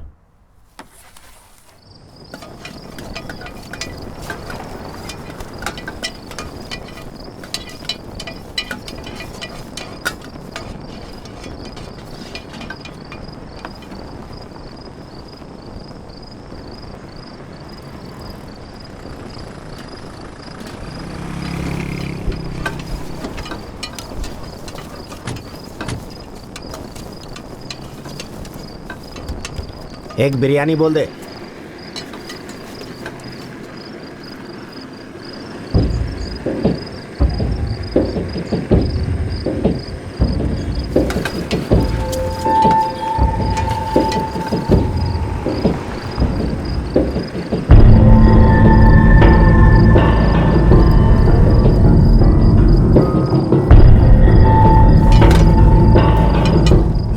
एक बिरयानी बोल दे।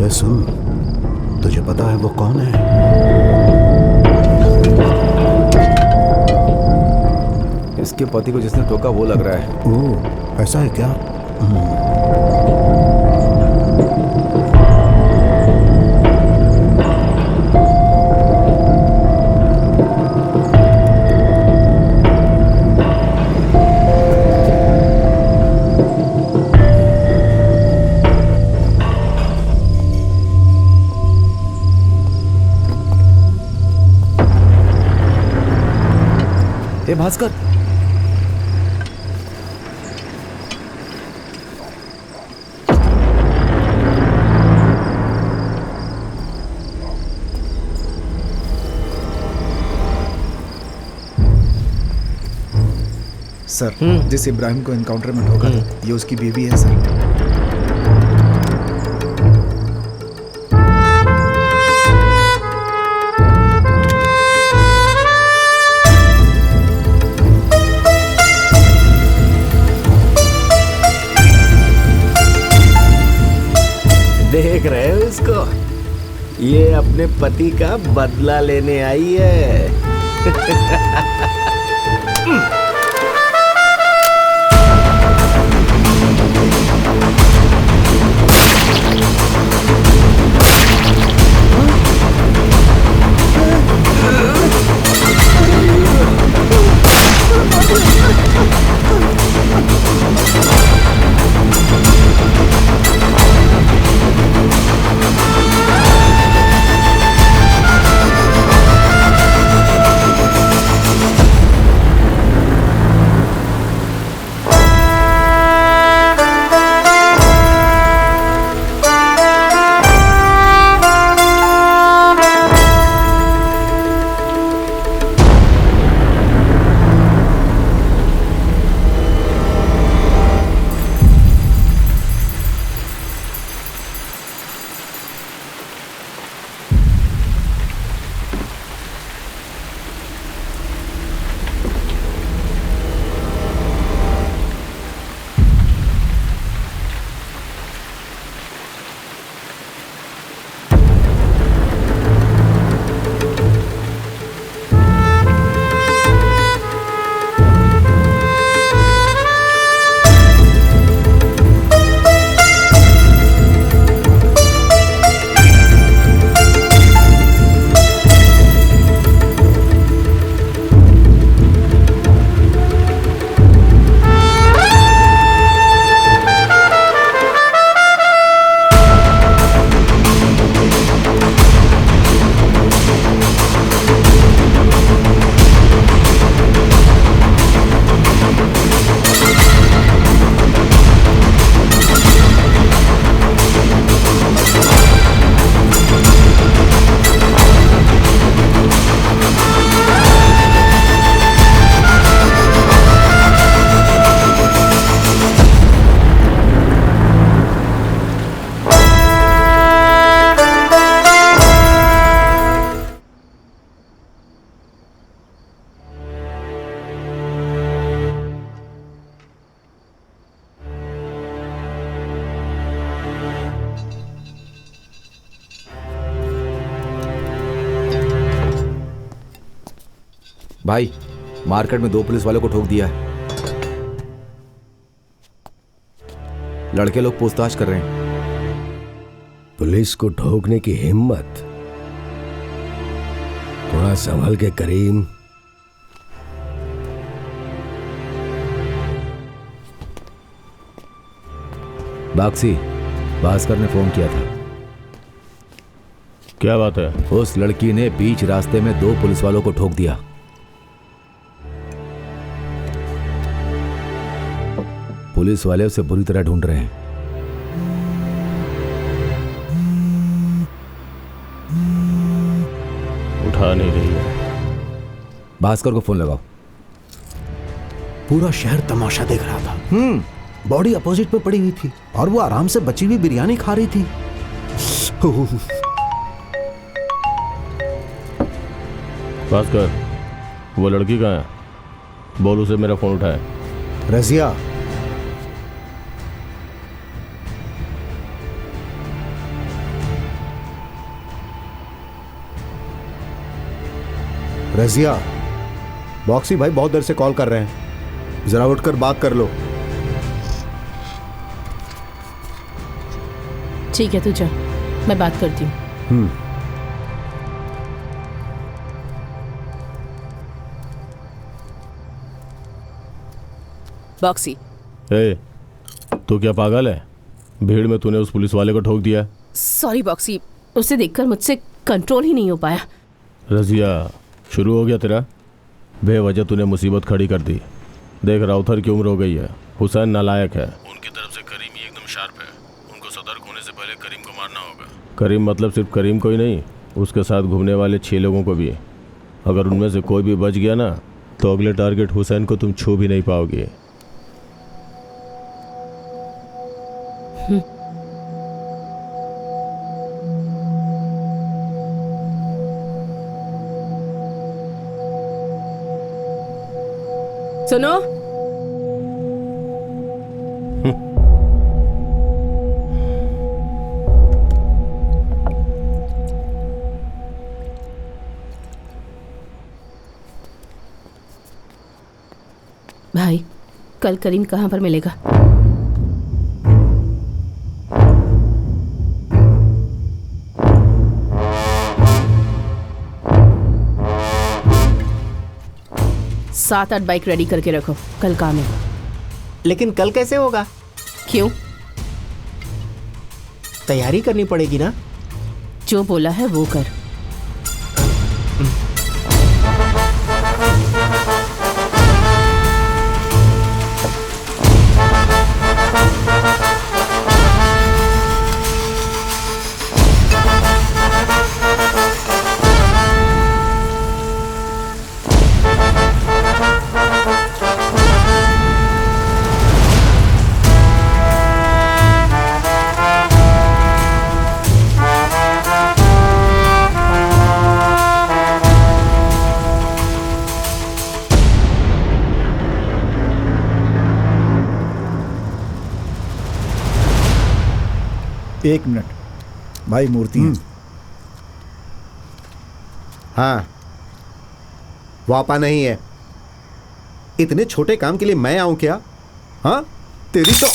ये सुन, तुझे पता है वो कौन है? इसके पति को जिसने ठोका वो लग रहा है। ओह, ऐसा है क्या? ए भास्कर, सर, जिस इब्राहिम को एनकाउंटर में ठोका ये उसकी बीवी है सर। देख रहे हो इसको? ये अपने पति का बदला लेने आई है। भाई मार्केट में 2 पुलिस वालों को ठोक दिया है। लड़के लोग पूछताछ कर रहे हैं। पुलिस को ठोकने की हिम्मत? थोड़ा संभल के करीम। बाक्सी, भास्कर ने फोन किया था। क्या बात है? उस लड़की ने बीच रास्ते में 2 पुलिस वालों को ठोक दिया। पुलिस वाले उसे बुरी तरह ढूंढ रहे हैं। उठा नहीं रही है। भास्कर को फोन लगाओ। पूरा शहर तमाशा देख रहा था। बॉडी अपोजिट में पड़ी हुई थी और वो आराम से बची हुई बिरयानी खा रही थी। भास्कर, वो लड़की कहाँ है? बोल उसे मेरा फोन उठाए। रजिया, रजिया, बॉक्सी भाई बहुत देर से कॉल कर रहे हैं, जरा उठकर बात कर लो। ठीक है, तू जा, मैं बात करती हूँ। बॉक्सी, ए, तू क्या पागल है? भीड़ में तूने उस पुलिस वाले को ठोक दिया। Sorry boxy. उसे देखकर मुझसे कंट्रोल ही नहीं हो पाया। रजिया, शुरू हो गया तेरा। बेवजह तूने मुसीबत खड़ी कर दी। देख, राउथर की उम्र हो गई है, हुसैन नालायक है। उनकी तरफ से करीम ही एकदम शार्प है। उनको सतर्क होने से पहले करीम को मारना होगा। करीम मतलब सिर्फ करीम को ही नहीं, उसके साथ घूमने वाले 6 लोगों को भी। अगर उनमें से कोई भी बच गया ना, तो अगले टारगेट हुसैन को तुम छू भी नहीं पाओगे। सुनो, भाई कल करीम कहाँ पर मिलेगा? सात आठ बाइक रेडी करके रखो, कल काम है। लेकिन कल कैसे होगा? क्यों? तैयारी करनी पड़ेगी ना। जो बोला है वो कर। एक मिनट भाई, मूर्ति है। हाँ, वापा नहीं है। इतने छोटे काम के लिए मैं आऊं क्या? हाँ, तेरी तो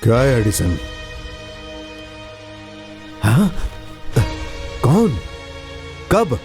क्या है एडिसन? हाँ? कौन? कब?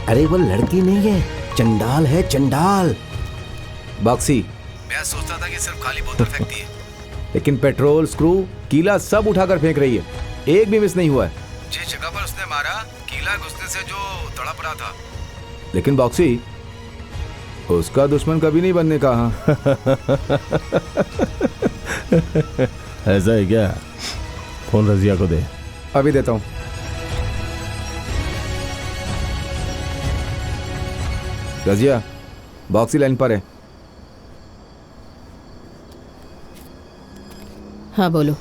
अरे वो लड़की नहीं है, चंडाल है, चंडाल। बॉक्सी, मैं सोचता था कि सिर्फ खाली बोतल फेंकती है, लेकिन पेट्रोल, स्क्रू, कीला सब उठाकर फेंक रही है। एक भी मिस नहीं हुआ है। जिस जगह पर उसने मारा, कीला घुसने से जो तड़प रहा था। लेकिन बॉक्सी, उसका दुश्मन कभी नहीं बनने का। हाँ। ऐसा है क्या? फोन रजिया को दे। अभी देता हूँ। रजिया, बॉक्सी लाइन पर है। हाँ बोलो।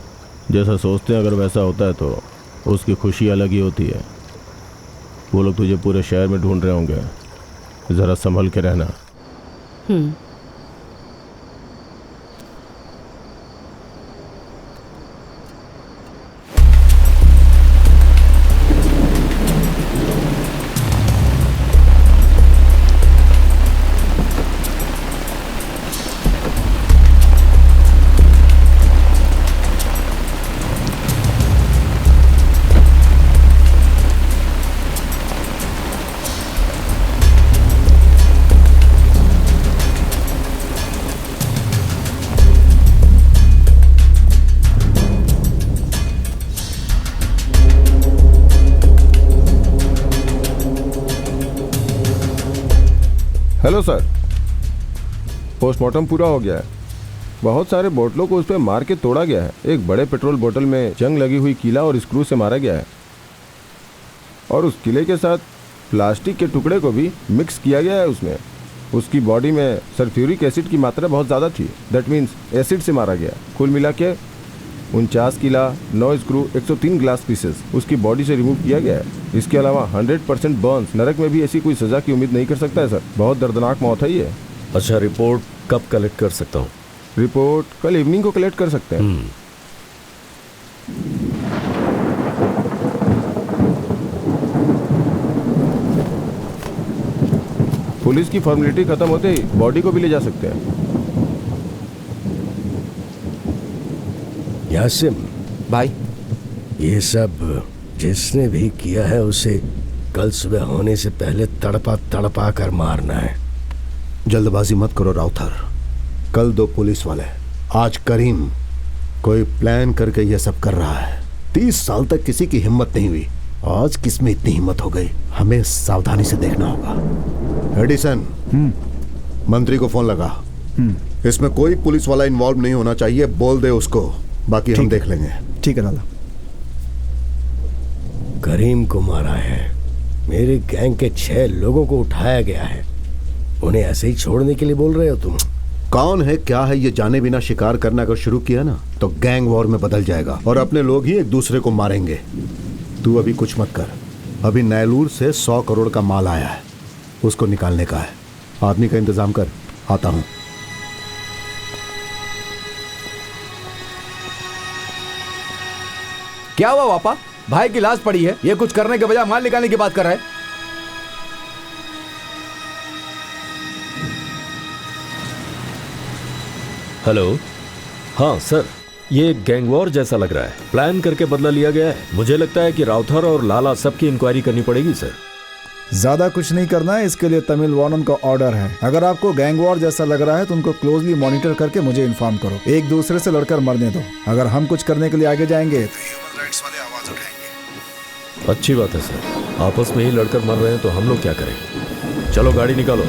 जैसा सोचते हैं अगर वैसा होता है तो उसकी खुशी अलग ही होती है। वो लोग तुझे पूरे शहर में ढूंढ रहे होंगे, जरा संभल के रहना। हेलो सर, पोस्टमार्टम पूरा हो गया है। बहुत सारे बोतलों को उस पर मार के तोड़ा गया है। एक बड़े पेट्रोल बोतल में जंग लगी हुई कीला और स्क्रू से मारा गया है, और उस किले के साथ प्लास्टिक के टुकड़े को भी मिक्स किया गया है। उसमें उसकी बॉडी में सल्फ्यूरिक एसिड की मात्रा बहुत ज़्यादा थी। दैट मीन्स एसिड से मारा गया। कुल मिला के 49 कीला, 9 स्क्रू, 103 ग्लास पीसेस उसकी बॉडी से रिमूव किया गया है। इसके अलावा 100% बर्न्स। नरक में भी ऐसी कोई सजा की उम्मीद नहीं कर सकता है सर। बहुत दर्दनाक मौत है ये। अच्छा, रिपोर्ट कब कलेक्ट कर सकता हूँ? रिपोर्ट कल इवनिंग को कलेक्ट कर सकते हैं। पुलिस की फॉर्मेलिटी खत्म होते ही बॉडी को भी ले जा सकते हैं। यासिम भाई, ये सब जिसने भी किया है उसे कल सुबह होने से पहले तड़पा तड़पा कर मारना है। जल्दबाजी मत करो राउथर। कल 2 पुलिस वाले, आज करीम। कोई प्लान करके यह सब कर रहा है। 30 साल तक किसी की हिम्मत नहीं हुई, आज किसमें इतनी हिम्मत हो गई? हमें सावधानी से देखना होगा। एडिसन, मंत्री को फोन लगा। इसमें कोई पुलिस वाला इन्वॉल्व नहीं होना चाहिए, बोल दे उसको। बाकी हम देख लेंगे। ठीक है लाला। करीम को मारा है। मेरे गैंग के 6 लोगों को उठाया गया है। उन्हें ऐसे ही छोड़ने के लिए बोल रहे हो तुम? कौन है क्या है ये जाने बिना शिकार करना अगर शुरू किया ना तो गैंग वॉर में बदल जाएगा और अपने लोग ही एक दूसरे को मारेंगे। तू अभी कुछ मत कर। अभी नैलूर से 100 करोड़ का माल आया है, उसको निकालने का है। आदमी का इंतजाम कर, आता हूं। क्या हुआ पापा? भाई की लाश पड़ी है, ये कुछ करने के बजाय माल निकालने की बात कर रहा है। हेलो। हाँ सर, ये गैंग वॉर जैसा लग रहा है। प्लान करके बदला लिया गया है। मुझे लगता है कि राउथर और लाला सबकी इंक्वायरी करनी पड़ेगी सर। ज्यादा कुछ नहीं करना है, इसके लिए तमिल वार्डन का ऑर्डर है। अगर आपको गैंग वॉर जैसा लग रहा है तो उनको क्लोजली मॉनिटर करके मुझे इन्फॉर्म करो। एक दूसरे से लड़कर मरने दो। अगर हम कुछ करने के लिए आगे जाएंगे तो ह्यूमन राइट्स वाले आवाज उठाएंगे। अच्छी बात है सर, आपस में ही लड़कर मर रहे हैं तो हम लोग क्या करें? चलो गाड़ी निकालो।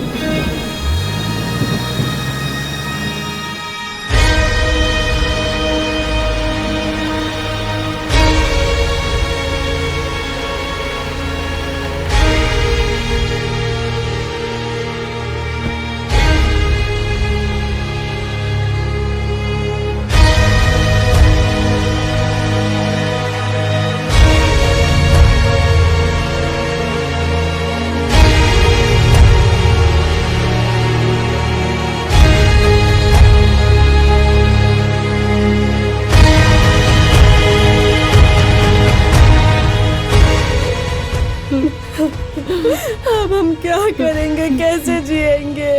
क्या करेंगे, कैसे जिएंगे?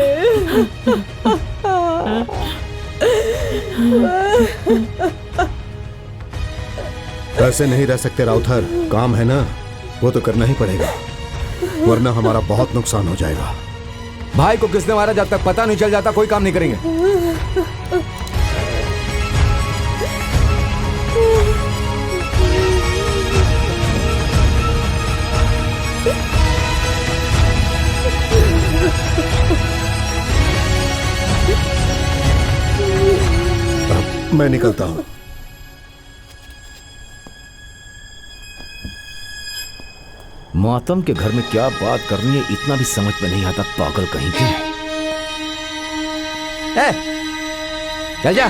ऐसे नहीं रह सकते राउथर, काम है ना, वो तो करना ही पड़ेगा, वरना हमारा बहुत नुकसान हो जाएगा। भाई को किसने मारा जब तक पता नहीं चल जाता कोई काम नहीं करेंगे। मैं निकलता हूं। मातम के घर में क्या बात करनी है इतना भी समझ में नहीं आता, पागल कहीं के। चल जा।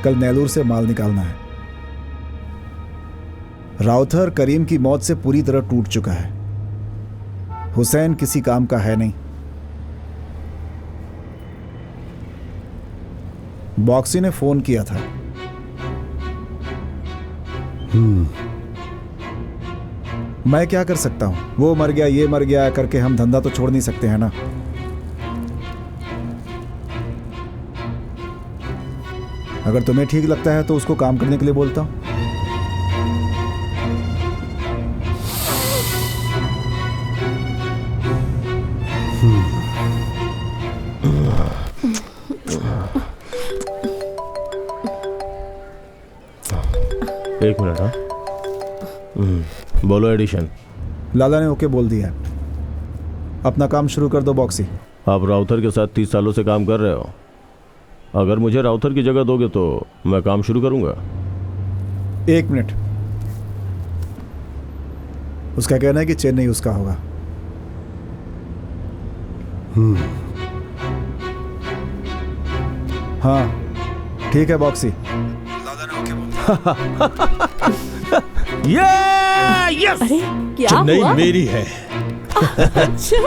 कल नेलूर से माल निकालना है। राउथर करीम की मौत से पूरी तरह टूट चुका है। हुसैन किसी काम का है नहीं। बॉक्सी ने फोन किया था। मैं क्या कर सकता हूं? वो मर गया, ये मर गया करके हम धंधा तो छोड़ नहीं सकते हैं ना। अगर तुम्हें ठीक लगता है तो उसको काम करने के लिए बोलता हूं। एक मिनट। हाँ, बोलो एडिशन। लाला ने ओके बोल दिया। अपना काम शुरू कर दो बॉक्सी। आप राउथर के साथ 30 सालों से काम कर रहे हो। अगर मुझे राउथर की जगह दोगे तो मैं काम शुरू करूंगा। 1 मिनट। उसका कहना है कि चेन्नई उसका होगा। हाँ ठीक है बॉक्सी। लाला ने ओके बोल ये यस, अरे क्या चेन्नई हुआ? मेरी है। अच्छा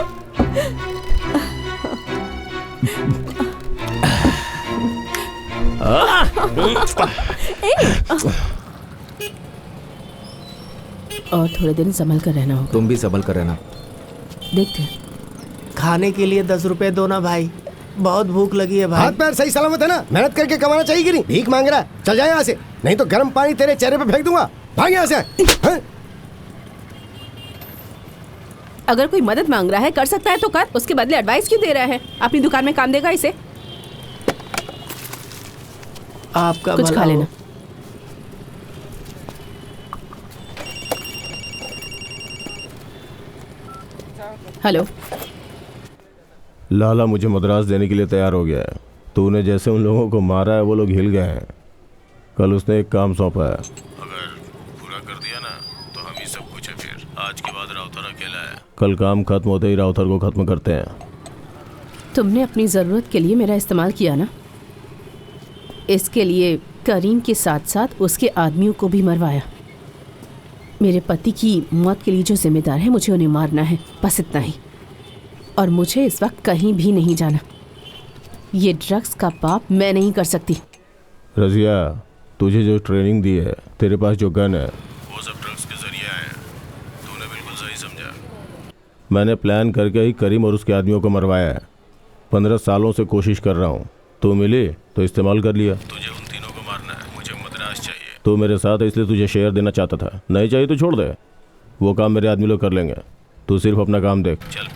और थोड़े दिन संभल कर रहना होगा। तुम भी संभल कर रहना। देखते हैं। खाने के लिए 10 रुपए दो ना भाई, बहुत भूख लगी है भाई। हाथ पैर सही सलामत है ना? मेहनत करके कमाना चाहिए कि नहीं? भीख मांग रहा है, चल जाए यहाँ से, नहीं तो गर्म पानी तेरे चेहरे पे फेंक दूंगा। भाग यहाँ से। हाँ? अगर कोई मदद मांग रहा है, कर सकता है तो कर, उसके बदले एडवाइस क्यों दे रहा है? अपनी दुकान में काम देगा इसे। आपका कुछ भला खा हो। लेना। हेलो। लाला मुझे मद्रास देने के लिए तैयार हो गया है। तूने जैसे उन लोगों को मारा है वो लोग हिल गए हैं। कल उसने एक काम सौंपा है, अगर पूरा कर दिया ना तो हम ही सब कुछ है। फिर आज के बाद राउथर अकेला है। कल काम खत्म होते ही राउथर को खत्म करते हैं। तुमने अपनी ज़रूरत के लिए मेरा इस्तेमाल किया ना, इसके लिए करीम के साथ साथ उसके आदमियों को भी मरवाया। मेरे पति की मौत के लिए जो जिम्मेदार है, मुझे उन्हें मारना है, बस इतना ही। और मुझे इस वक्त कहीं भी नहीं जाना। ये ड्रग्स का पाप मैं नहीं कर सकती। रजिया, तुझे जो ट्रेनिंग दी है, तेरे पास जो गन है, वो सब ड्रग्स के जरिए है। तूने बिल्कुल सही समझा। मैंने प्लान करके ही करीम और उसके आदमियों को मरवाया है। 15 सालों से कोशिश कर रहा हूँ। तू मिली तो इस्तेमाल कर लिया। तुझे उन तीनों को मारना है, मुझे मद्रास चाहिए। तू मेरे साथ है इसलिए तुझे शेयर देना चाहता था। नहीं चाहिए तो छोड़ दे, वो काम मेरे आदमी लोग कर लेंगे। तू सिर्फ अपना काम देख। चल।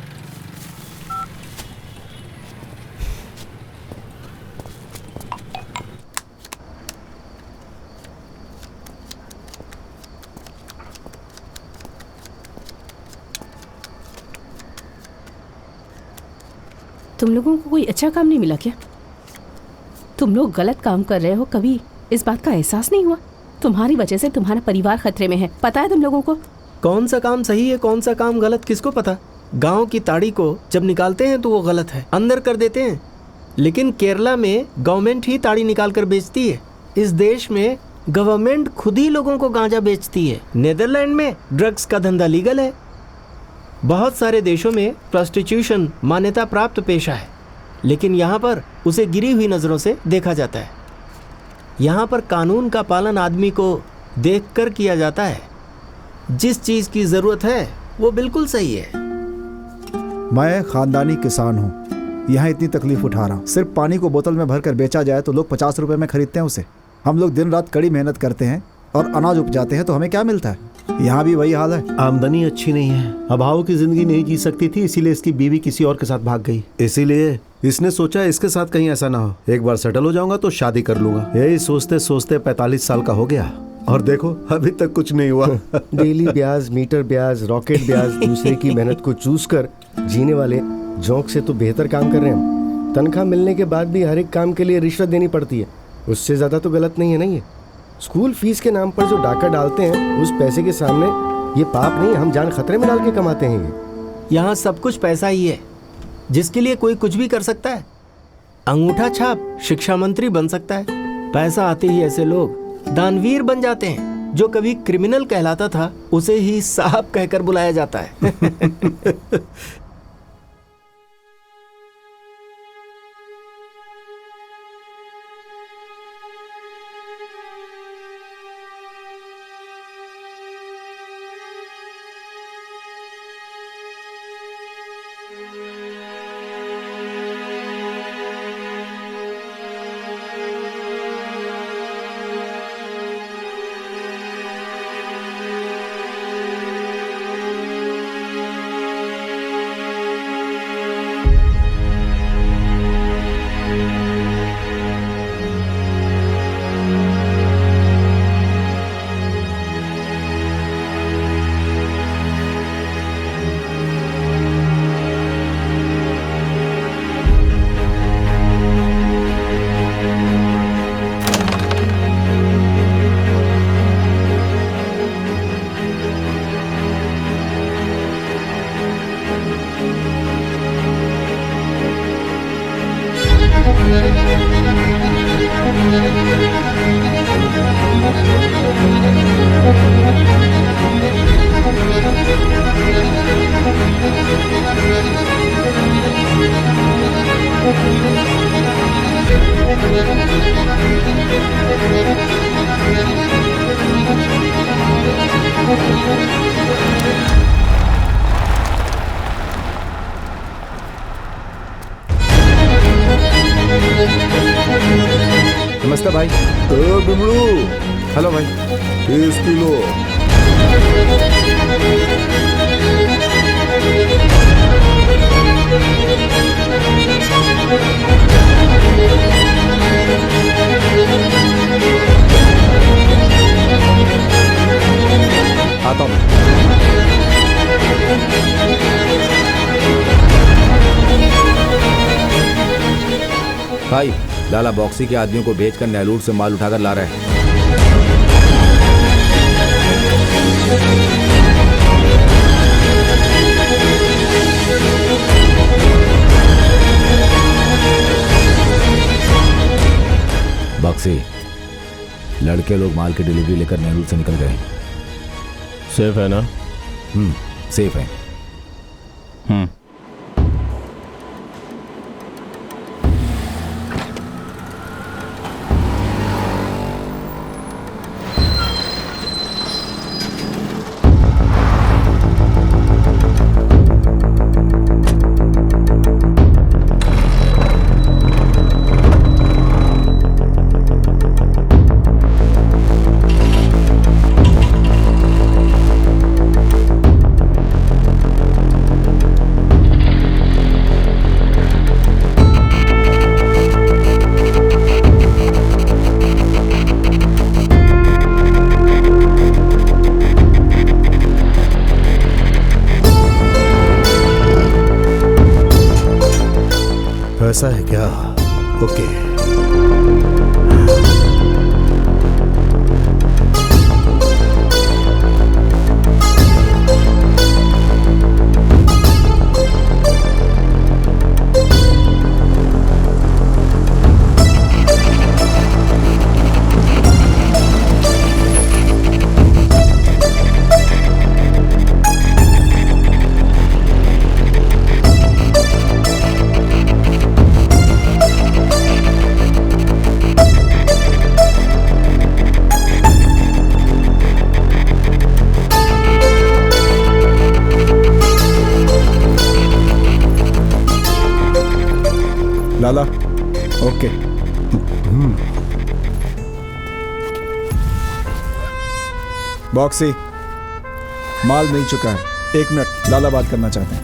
तुम लोगों को कोई अच्छा काम नहीं मिला क्या? तुम लोग गलत काम कर रहे हो, कभी इस बात का एहसास नहीं हुआ? तुम्हारी वजह से तुम्हारा परिवार खतरे में है, पता है तुम लोगों को? कौन सा काम सही है, कौन सा काम गलत, किसको पता? गांव की ताड़ी को जब निकालते हैं तो वो गलत है, अंदर कर देते हैं। लेकिन केरला में गवर्नमेंट ही ताड़ी निकाल कर बेचती है। इस देश में गवर्नमेंट खुद ही लोगों को गांजा बेचती है। नेदरलैंड में ड्रग्स का धंधा लीगल है। बहुत सारे देशों में प्रोस्टिट्यूशन मान्यता प्राप्त पेशा है, लेकिन यहाँ पर उसे गिरी हुई नज़रों से देखा जाता है। यहाँ पर कानून का पालन आदमी को देखकर किया जाता है। जिस चीज़ की ज़रूरत है वो बिल्कुल सही है। मैं खानदानी किसान हूँ, यहाँ इतनी तकलीफ उठा रहा हूँ। सिर्फ पानी को बोतल में भरकर बेचा जाए तो लोग 50 रुपए में खरीदते हैं उसे। हम लोग दिन रात कड़ी मेहनत करते हैं और अनाज उपजाते हैं तो हमें क्या मिलता है? यहाँ भी वही हाल है। आमदनी अच्छी नहीं है, अभाव की जिंदगी नहीं जी सकती थी, इसीलिए इसकी बीवी किसी और के साथ भाग गई। इसीलिए इसने सोचा इसके साथ कहीं ऐसा ना हो, एक बार सेटल हो जाऊंगा तो शादी कर लूंगा। यही सोचते सोचते 45 साल का हो गया और देखो अभी तक कुछ नहीं हुआ। डेली ब्याज, मीटर ब्याज, रॉकेट ब्याज, दूसरे की मेहनत को चूस कर जीने वाले जोंक से तो बेहतर काम कर रहे हैं हम। तनख्वाह मिलने के बाद भी हर एक काम के लिए रिश्वत देनी पड़ती है, उससे ज़्यादा तो गलत नहीं है ना ये। स्कूल फीस के नाम पर जो डाका डालते हैं, उस पैसे के सामने ये पाप नहीं, हम जान खतरे में डाल के कमाते हैं ये। यहाँ सब कुछ पैसा ही है, जिसके लिए कोई कुछ भी कर सकता है। अंगूठा छाप शिक्षा मंत्री बन सकता है। पैसा आते ही ऐसे लोग दानवीर बन जाते हैं। जो कभी क्रिमिनल कहलाता था उसे ही साहब कहकर बुलाया जाता है। नमस्ते भाई। बिमड़ू, हेलो भाई। 30 किलो। आता हूँ। भाई, लाला बॉक्सी के आदमियों को भेजकर नेलूर से माल उठाकर ला रहे हैं। बॉक्सी, लड़के लोग माल की डिलीवरी लेकर नेलूर से निकल गए। सेफ है ना? सेफ है। ऐसा है क्या? ओके। लाला ओके। बॉक्सी, माल मिल चुका है। 1 मिनट, लाला बात करना चाहते हैं।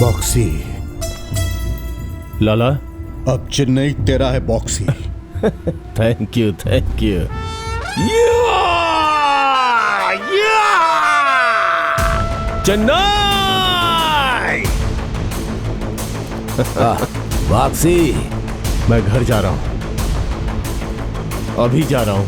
बॉक्सी, लाला, अब चेन्नई तेरा है boxy. Thank you thank you. Chennai. वापसी, मैं घर जा रहा हूं, अभी जा रहा हूं।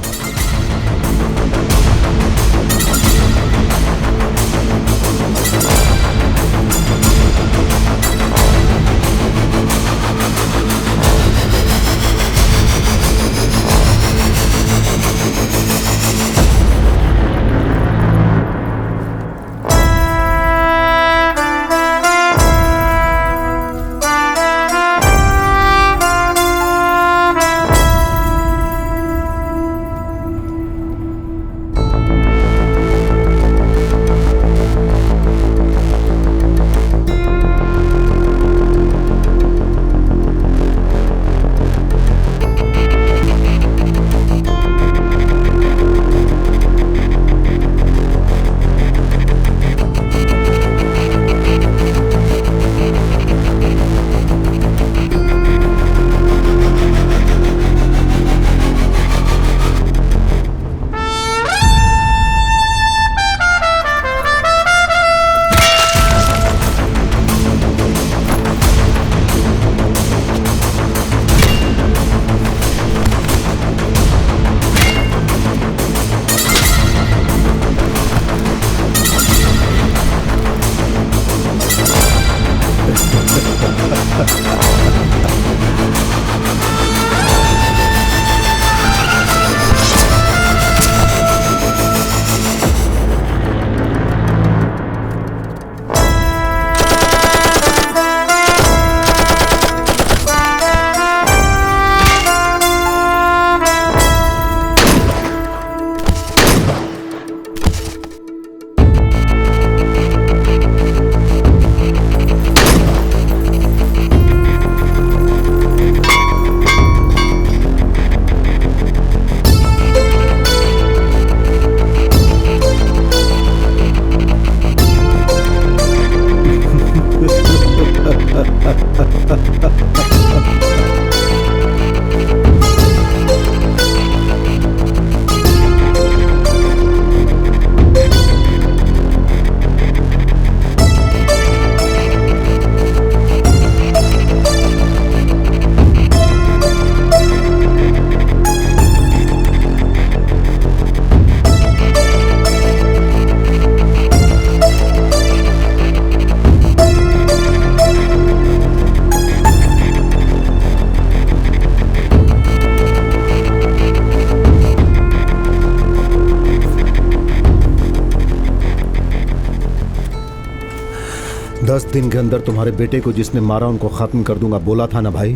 दस दिन के अंदर तुम्हारे बेटे को जिसने मारा उनको खत्म कर दूंगा, बोला था ना भाई।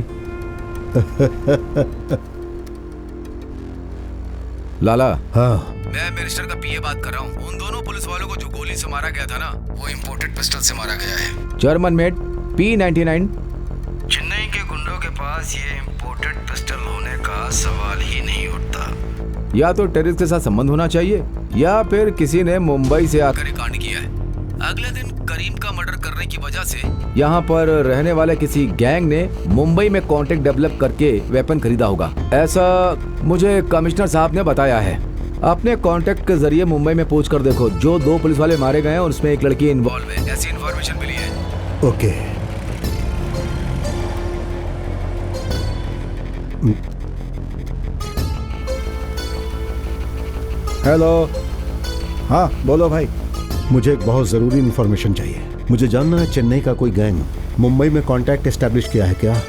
लाला, हाँ, मैं मिनिस्टर का पीए बात कर रहा हूँ। उन दोनों पुलिस वालों को जो गोली से मारा गया था ना, वो इम्पोर्टेड पिस्टल से मारा गया है। German made P99। चेन्नई के गुंडों के पास ये इम्पोर्टेड पिस्टल होने का सवाल ही नहीं उठता। या तो टेररिस्ट के साथ संबंध होना चाहिए या फिर किसी ने मुंबई से आकर कांड किया है। अगले दिन करीम का मर्डर करने की वजह से यहाँ पर रहने वाले किसी गैंग ने मुंबई में कॉन्टेक्ट डेवलप करके वेपन खरीदा होगा, ऐसा मुझे कमिश्नर साहब ने बताया है। अपने कॉन्टेक्ट के जरिए मुंबई में पूछ कर देखो, जो 2 पुलिस वाले मारे गए हैं उसमें एक लड़की इन्वॉल्व है, ऐसी इन्फॉर्मेशन मिली है। ओके। हेलो, हाँ बोलो भाई। मुझे एक बहुत जरूरी इंफॉर्मेशन चाहिए। मुझे जानना है चेन्नई का कोई गैंग मुंबई में कांटेक्ट एस्टैब्लिश किया है क्या?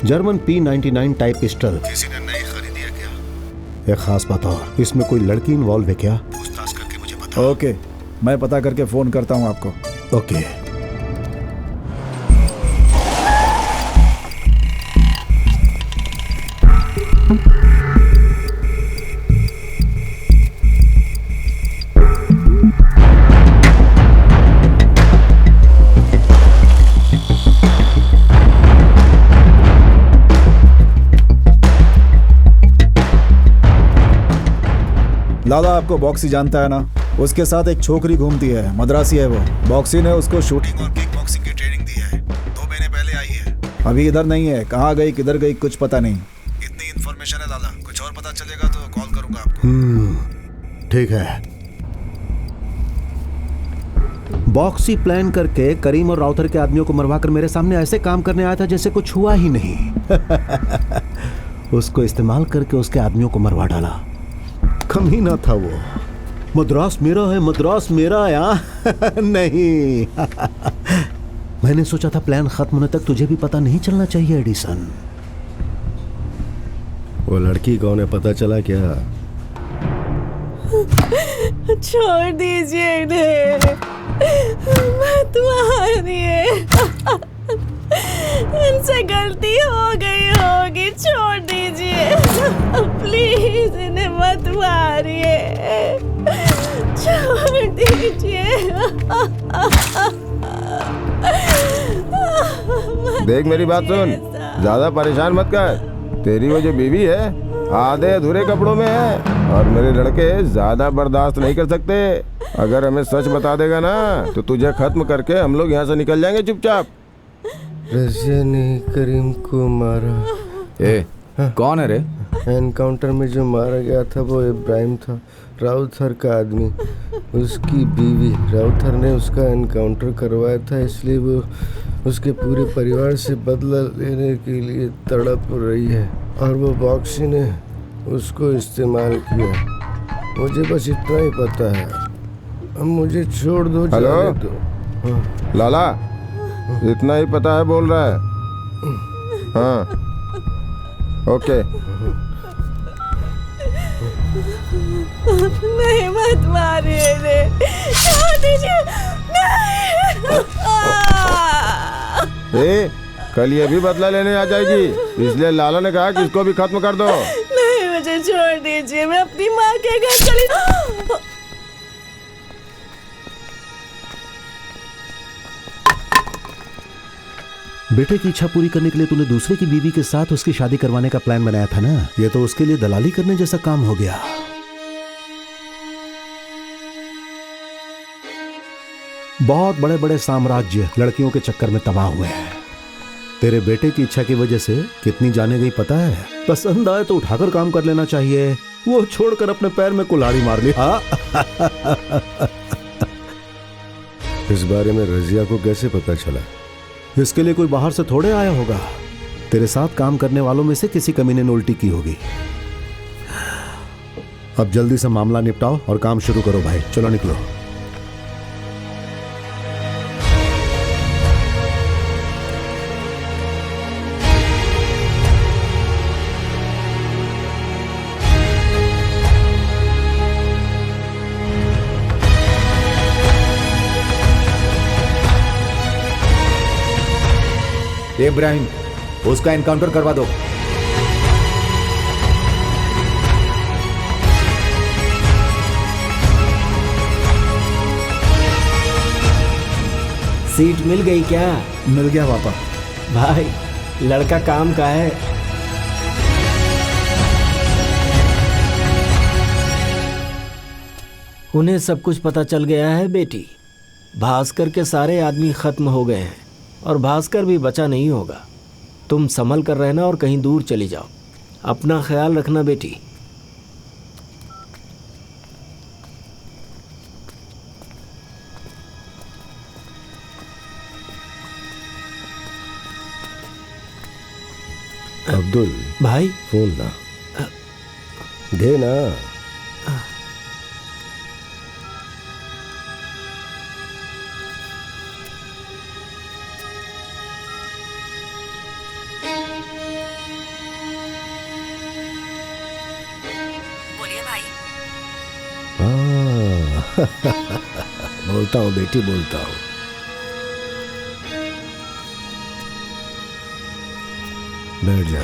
जर्मन P99 टाइप पिस्टल किसी ने नई खरीदी है क्या? एक खास बात और, इसमें कोई लड़की इन्वॉल्व है क्या? पूछताछ करके मुझे बताओ। ओके, मैं पता करके फोन करता हूँ आपको। ओके। लाला आपको बॉक्सी जानता है ना, उसके साथ एक छोकरी घूमती है, मद्रासी है वो। बॉक्सी ने उसको शूटिंग और किक बॉक्सिंग की ट्रेनिंग दी है। 2 महीने पहले आई है, अभी इधर नहीं है। कहाँ गई किधर गई कुछ पता नहीं। इतनी इन्फॉर्मेशन है लाला, कुछ और पता चलेगा तो कॉल करूंगा आपको। ठीक है। बॉक्सी प्लान करके करीम और राउथर के आदमियों को मरवा कर मेरे सामने ऐसे काम करने आया था जैसे कुछ हुआ ही नहीं। उसको इस्तेमाल करके उसके आदमियों को मरवा डाला। कमीना था वो। मद्रास मेरा है, मद्रास मेरा है। नहीं। मैंने सोचा था प्लान खत्म होने तक तुझे भी पता नहीं चलना चाहिए एडिसन। वो लड़की कौन है पता चला क्या? छोड़ दीजिए इन्हें, मत मारिए। इनसे गलती हो गई होगी, छोड़ दीजिए प्लीज, इन्हें मत मारिए, छोड़ दीजिए। देख मेरी बात सुन, ज्यादा परेशान मत कर। तेरी वो जो बीवी है आधे अधूरे कपड़ों में है और मेरे लड़के ज्यादा बर्दाश्त नहीं कर सकते। अगर हमें सच बता देगा ना तो तुझे खत्म करके हम लोग यहाँ से निकल जाएंगे चुपचाप। रज़िया ने करीम को मारा। कौन है रे? एनकाउंटर में जो मारा गया था वो इब्राहिम था, राउथर का आदमी, उसकी बीवी। राउथर ने उसका एनकाउंटर करवाया था, इसलिए वो उसके पूरे परिवार से बदला लेने के लिए तड़प रही है और वो बॉक्सी ने उसको इस्तेमाल किया। मुझे बस इतना ही पता है, अब मुझे छोड़ दो। हेलो हाँ। लाला, इतना ही पता है बोल रहा है? हाँ ओके। नहीं मत मारिए रे, छोड़ दीजिए। कल ये भी बदला लेने आ जाएगी, इसलिए लाला ने कहा कि इसको भी खत्म कर दो। नहीं मुझे छोड़ दीजिए, मैं अपनी माँ के घर चली। बेटे की इच्छा पूरी करने के लिए तूने दूसरे की बीवी के साथ उसकी शादी करवाने का प्लान बनाया था ना। ये तो उसके लिए दलाली करने जैसा काम हो गया। बहुत बड़े बड़े साम्राज्य लड़कियों के चक्कर में तबाह हुए हैं। तेरे बेटे की इच्छा की वजह से कितनी जाने गई पता है। पसंद आए तो उठाकर काम कर लेना चाहिए, वो छोड़कर अपने पैर में कुल्हाड़ी मार ली। इस बारे में रज़िया को कैसे पता चला? इसके लिए कोई बाहर से थोड़े आया होगा। तेरे साथ काम करने वालों में से किसी कमीने ने उल्टी की होगी। अब जल्दी से मामला निपटाओ और काम शुरू करो भाई। चलो निकलो। इब्राहिम, उसका एनकाउंटर करवा दो। सीट मिल गई क्या? मिल गया पापा। भाई लड़का काम का है। उन्हें सब कुछ पता चल गया है बेटी। भास्कर के सारे आदमी खत्म हो गए हैं और भास्कर भी बचा नहीं होगा। तुम संभल कर रहना और कहीं दूर चली जाओ। अपना ख्याल रखना बेटी। अब्दुल भाई फोन ना दे ना। बोलता हूँ बेटी, बोलता हूँ। बैठ जा।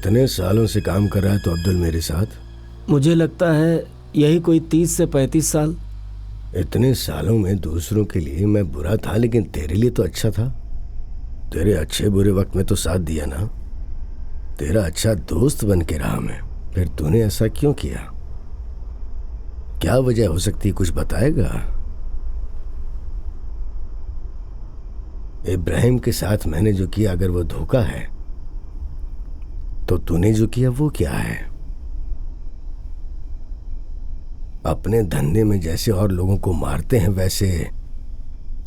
इतने सालों से काम कर रहा है तो अब्दुल मेरे साथ? मुझे लगता है यही कोई 30 से 35 साल। इतने सालों में दूसरों के लिए मैं बुरा था, लेकिन तेरे लिए तो अच्छा था। तेरे अच्छे बुरे वक्त में तो साथ दिया ना, तेरा अच्छा दोस्त बन के रहा मैं। फिर तूने ऐसा क्यों किया? क्या वजह हो सकती, कुछ बताएगा? इब्राहिम के साथ मैंने जो किया, अगर वो धोखा है तो तूने जो किया वो क्या है? अपने धंधे में जैसे और लोगों को मारते हैं वैसे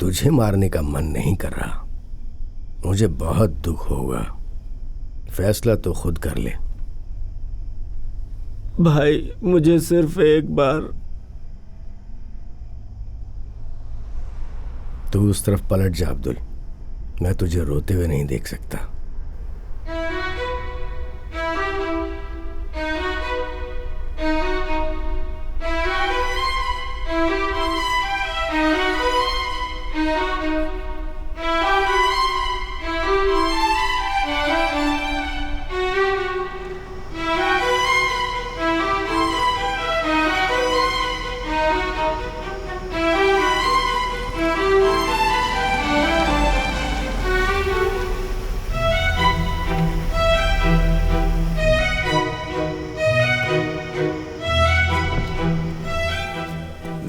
तुझे मारने का मन नहीं कर रहा। मुझे बहुत दुख होगा। फैसला तो खुद कर ले। भाई मुझे सिर्फ एक बार। तू उस तरफ पलट जा अब्दुल, मैं तुझे रोते हुए नहीं देख सकता।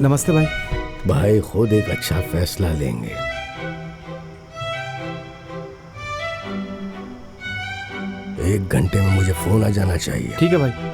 नमस्ते भाई। भाई खुद एक अच्छा फैसला लेंगे। एक घंटे में मुझे फोन आ जाना चाहिए। ठीक है भाई।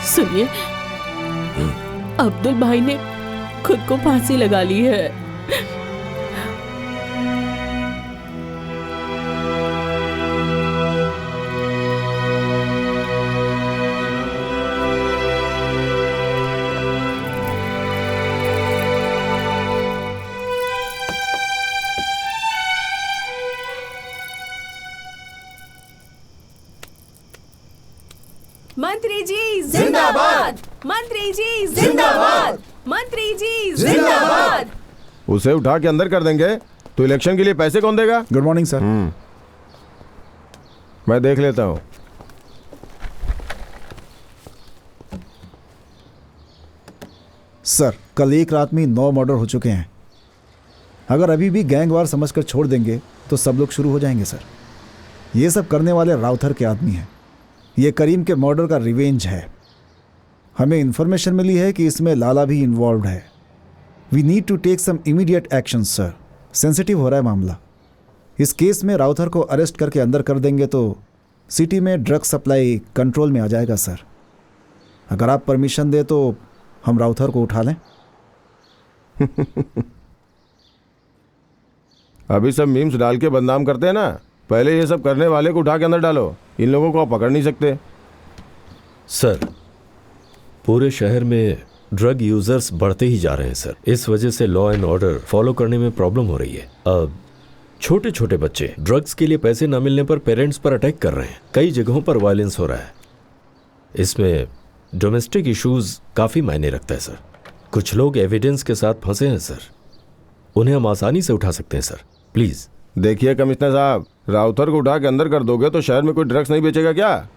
सुनिए, अब्दुल भाई ने खुद को फांसी लगा ली है। मंत्री जी जिंदाबाद, मंत्री जी जिंदाबाद, मंत्री जी जिंदाबाद। उसे उठा के अंदर कर देंगे तो इलेक्शन के लिए पैसे कौन देगा? Good morning sir. मैं देख लेता हूँ। सर, कल एक रात में 9 मर्डर हो चुके हैं। अगर अभी भी गैंगवार समझकर छोड़ देंगे तो सब लोग शुरू हो जाएंगे सर। ये सब करने वाले राउथर के आदमी हैं। ये करीम के मर्डर का रिवेंज है। हमें इन्फॉर्मेशन मिली है कि इसमें लाला भी इन्वॉल्व है। We need to take some immediate action sir. Sensitive हो रहा है मामला। इस केस में राउथर को अरेस्ट करके अंदर कर देंगे तो सिटी में ड्रग सप्लाई कंट्रोल में आ जाएगा सर। अगर आप परमिशन दे तो हम राउथर को उठा लें। अभी सब मीम्स डाल के बदनाम करते हैं ना, पहले ये सब करने वाले को उठा के अंदर डालो। इन लोगों को आप पकड़ नहीं सकते। सर, पूरे शहर में ड्रग यूजर्स बढ़ते ही जा रहे हैं सर। इस वजह से लॉ एंड ऑर्डर फॉलो करने में प्रॉब्लम हो रही है। अब छोटे छोटे बच्चे ड्रग्स के लिए पैसे न मिलने पर पेरेंट्स पर अटैक कर रहे हैं। कई जगहों पर वायलेंस हो रहा है। इसमें डोमेस्टिक इश्यूज काफ़ी मायने रखता है सर। कुछ लोग एविडेंस के साथ फंसे हैं सर, उन्हें हम आसानी से उठा सकते हैं सर। प्लीज़ देखिए कमिश्नर साहब, राउथर को उठा के अंदर कर दोगे तो शहर में कोई ड्रग्स नहीं बेचेगा क्या,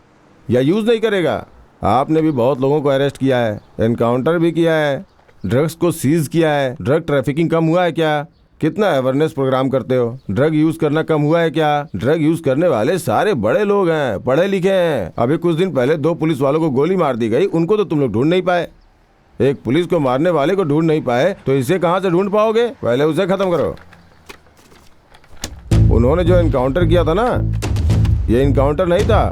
या यूज़ नहीं करेगा? आपने भी बहुत लोगों को अरेस्ट किया है, एनकाउंटर भी किया है, ड्रग्स को सीज किया है। ड्रग ट्रैफिकिंग कम हुआ है क्या? कितना अवेयरनेस प्रोग्राम करते हो? ड्रग यूज़ करना कम हुआ है क्या? ड्रग यूज़ करने वाले सारे बड़े लोग हैं, पढ़े लिखे हैं। अभी कुछ दिन पहले 2 पुलिस वालों को गोली मार दी गई, उनको तो तुम लोग ढूंढ नहीं पाए। एक पुलिस को मारने वाले को ढूंढ नहीं पाए तो इसे कहाँ से ढूंढ पाओगे? पहले उसे खत्म करो। उन्होंने जो एनकाउंटर किया था ना, ये एनकाउंटर नहीं था,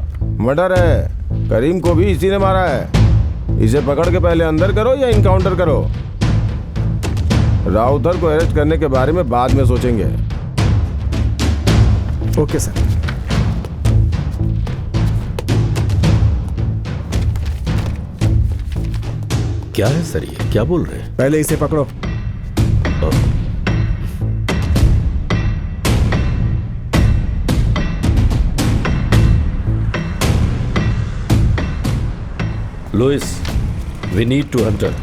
मर्डर है। करीम को भी इसी ने मारा है। इसे पकड़ के पहले अंदर करो या एनकाउंटर करो। राउथर को अरेस्ट करने के बारे में बाद में सोचेंगे। Okay sir. क्या है सर, ये क्या बोल रहे हैं? पहले इसे पकड़ो। Louis, we need to hunter.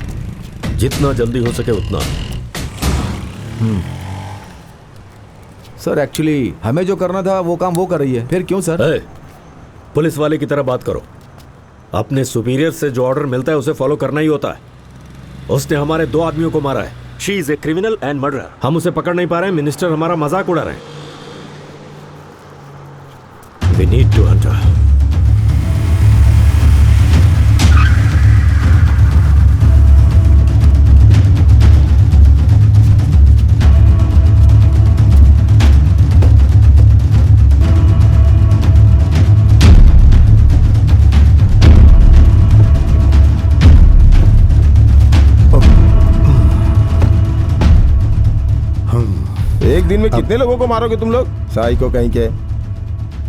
जितना जल्दी हो सके उतना। सर एक्चुअली हमें जो करना था वो काम वो कर रही है, फिर क्यों सर? पुलिस वाले की तरह बात करो। अपने सुपीरियर से जो ऑर्डर मिलता है उसे फॉलो करना ही होता है। उसने हमारे 2 आदमियों को मारा है। She is a criminal and murderer. हम उसे पकड़ नहीं पा रहे हैं। मिनिस्टर हमारा मजाक उड़ा रहे हैं। We need to hunter. एक दिन में कितने लोगों को मारोगे तुम लोग? साई को कहीं के।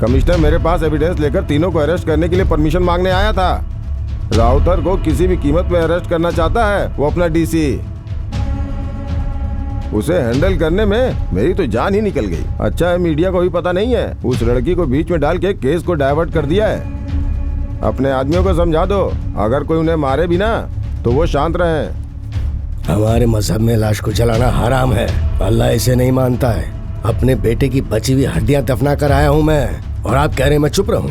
कमिश्नर मेरे पास एविडेंस लेकर तीनों को अरेस्ट करने के लिए परमिशन मांगने आया था। राउथर को किसी भी कीमत पे अरेस्ट करना चाहता है वो अपना डीसी। उसे हैंडल करने में मेरी तो जान ही निकल गई। अच्छा है मीडिया को भी पता नहीं है। उस लड़की को बीच में डाल के केस को डाइवर्ट कर दिया है। अपने आदमियों को समझा दो, अगर कोई उन्हें मारे भी ना तो वो शांत रहे। हमारे मजहब में लाश को जलाना हराम है। अल्लाह इसे नहीं मानता है। अपने बेटे की बची हुई हड्डियां दफना कर आया हूँ मैं, और आप कह रहे हैं मैं चुप रहूं?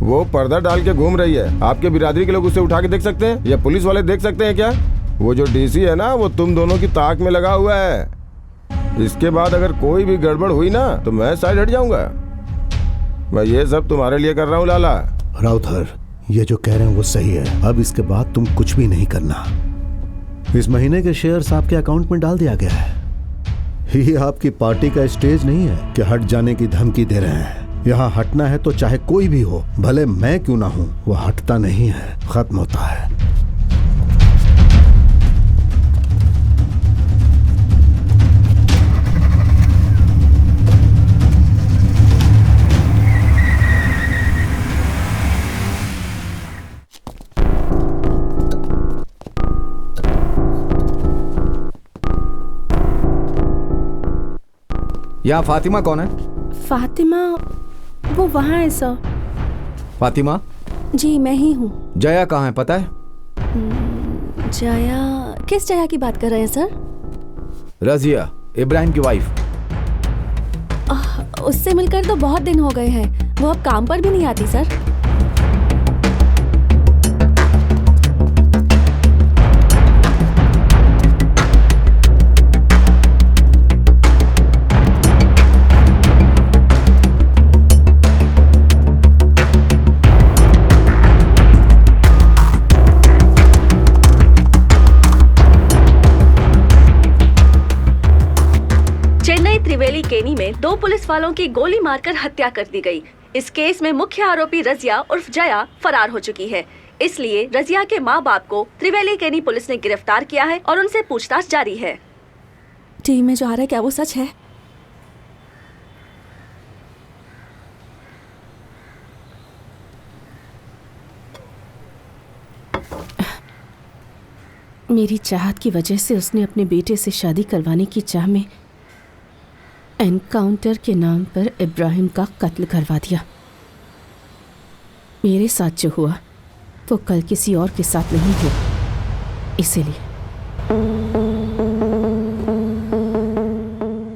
वो पर्दा डाल के घूम रही है। आपके बिरादरी के लोग उसे उठा के देख सकते हैं या पुलिस वाले देख सकते हैं क्या? वो जो डीसी है ना, वो तुम दोनों की ताक में लगा हुआ है। इसके बाद अगर कोई भी गड़बड़ हुई ना तो मैं साइड हट जाऊंगा। मैं ये सब तुम्हारे लिए कर रहा हूँ लाला। राउथर, ये जो कह रहे हैं वो सही है। अब इसके बाद तुम कुछ भी नहीं करना। इस महीने के शेयर्स आपके अकाउंट में डाल दिया गया है। ये आपकी पार्टी का स्टेज नहीं है कि हट जाने की धमकी दे रहे हैं। यहाँ हटना है तो चाहे कोई भी हो, भले मैं क्यों ना हूं, वो हटता नहीं है, खत्म होता है। यहाँ फातिमा कौन है? फातिमा वो वहाँ है सर। फातिमा, जी मैं ही हूँ। जया कहाँ है पता है? जया? किस जया की बात कर रहे हैं सर? रजिया, इब्राहिम की वाइफ। उससे मिलकर तो बहुत दिन हो गए हैं। वो अब काम पर भी नहीं आती सर। त्रिवेली केनी में 2 पुलिस वालों की गोली मारकर हत्या कर दी गई। इस केस में मुख्य आरोपी रजिया उर्फ जया फरार हो चुकी है। इसलिए रजिया के मां बाप को त्रिवेली केनी पुलिस ने गिरफ्तार किया है और उनसे पूछताछ जारी है। टीवी में जो आ रहा है क्या वो सच है? मेरी चाहत की वजह से उसने अपने बेटे से शादी करवाने की चाह में एनकाउंटर के नाम पर इब्राहिम का कत्ल करवा दिया। मेरे साथ जो हुआ वो कल किसी और के साथ नहीं हुआ, इसीलिए।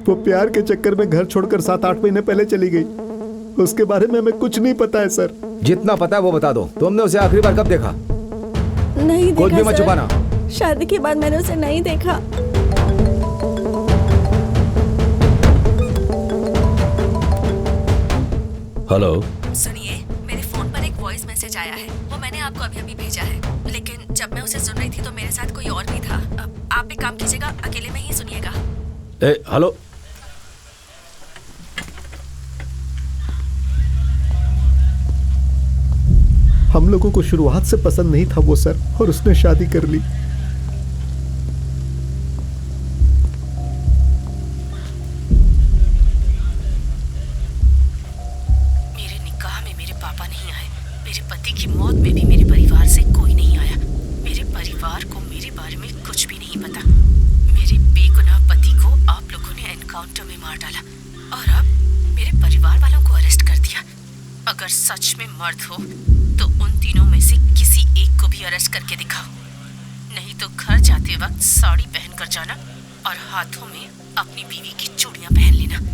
वो प्यार के चक्कर में घर छोड़कर 7-8 महीने पहले चली गई। उसके बारे में हमें कुछ नहीं पता है सर। जितना पता है वो बता दो। तुमने उसे आखिरी बार कब देखा? नहीं देखा कुछ भी मत सर। छुपाना। शादी के बाद मैंने उसे नहीं देखा। हेलो, सुनिए, मेरे फोन पर एक वॉइस मैसेज आया है। वो मैंने आपको अभी अभी भेजा है, लेकिन जब मैं उसे सुन रही थी तो मेरे साथ कोई और भी था। आप एक काम कीजिएगा, अकेले में ही सुनिएगा। हेलो। हम लोगों को शुरुआत से पसंद नहीं था वो सर, और उसने शादी कर ली। अगर सच में मर्द हो तो उन तीनों में से किसी एक को भी अरेस्ट करके दिखाओ, नहीं तो घर जाते वक्त साड़ी पहनकर जाना और हाथों में अपनी बीवी की चूड़ियां पहन लेना।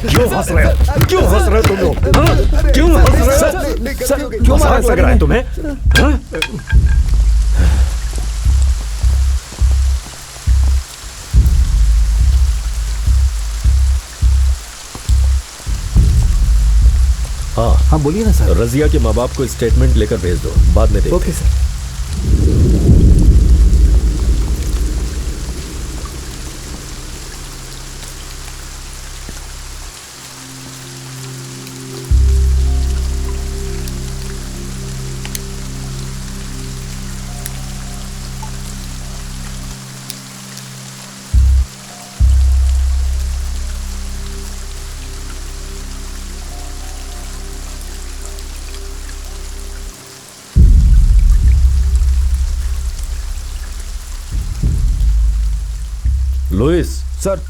क्यों हंस रहे हो? क्यों हंस रहे हो तुम लोग? क्यों हंस रहे हो? सर, क्यों मजाक लग रहा है तुम्हें? हाँ बोलिए ना सर। रजिया के माँ बाप को स्टेटमेंट लेकर भेज दो, बाद में देखते हैं। Okay sir. लुइस सर,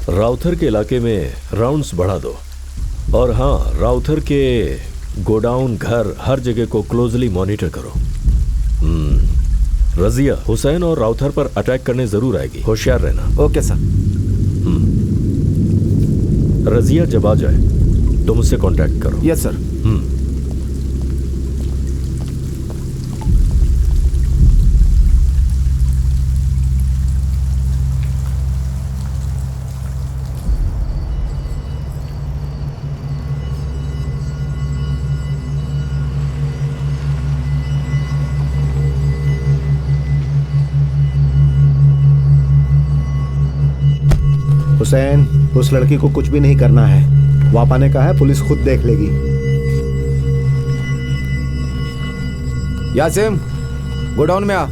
राउथर के इलाके में राउंड्स बढ़ा दो, और हाँ, राउथर के गोडाउन, घर, हर जगह को क्लोजली मॉनिटर करो। रजिया हुसैन और राउथर पर अटैक करने जरूर आएगी, होशियार रहना। Okay sir. रजिया जब आ जाए तो मुझसे कांटेक्ट करो। Yes sir. हुसैन, उस लड़की को कुछ भी नहीं करना है। वापा ने कहा है पुलिस खुद देख लेगी। यासिम, गोडाउन में आ।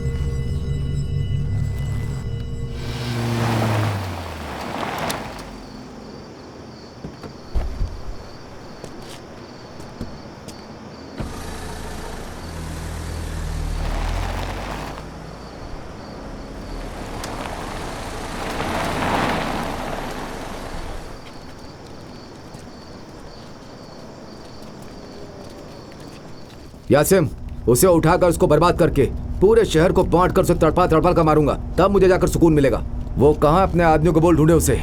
यासिम, उसे उठाकर उसको बर्बाद करके पूरे शहर को बांट कर उसे तड़पा तड़पा कर मारूंगा, तब मुझे जाकर सुकून मिलेगा। वो कहां अपने आदमियों को बोल ढूंढे उसे।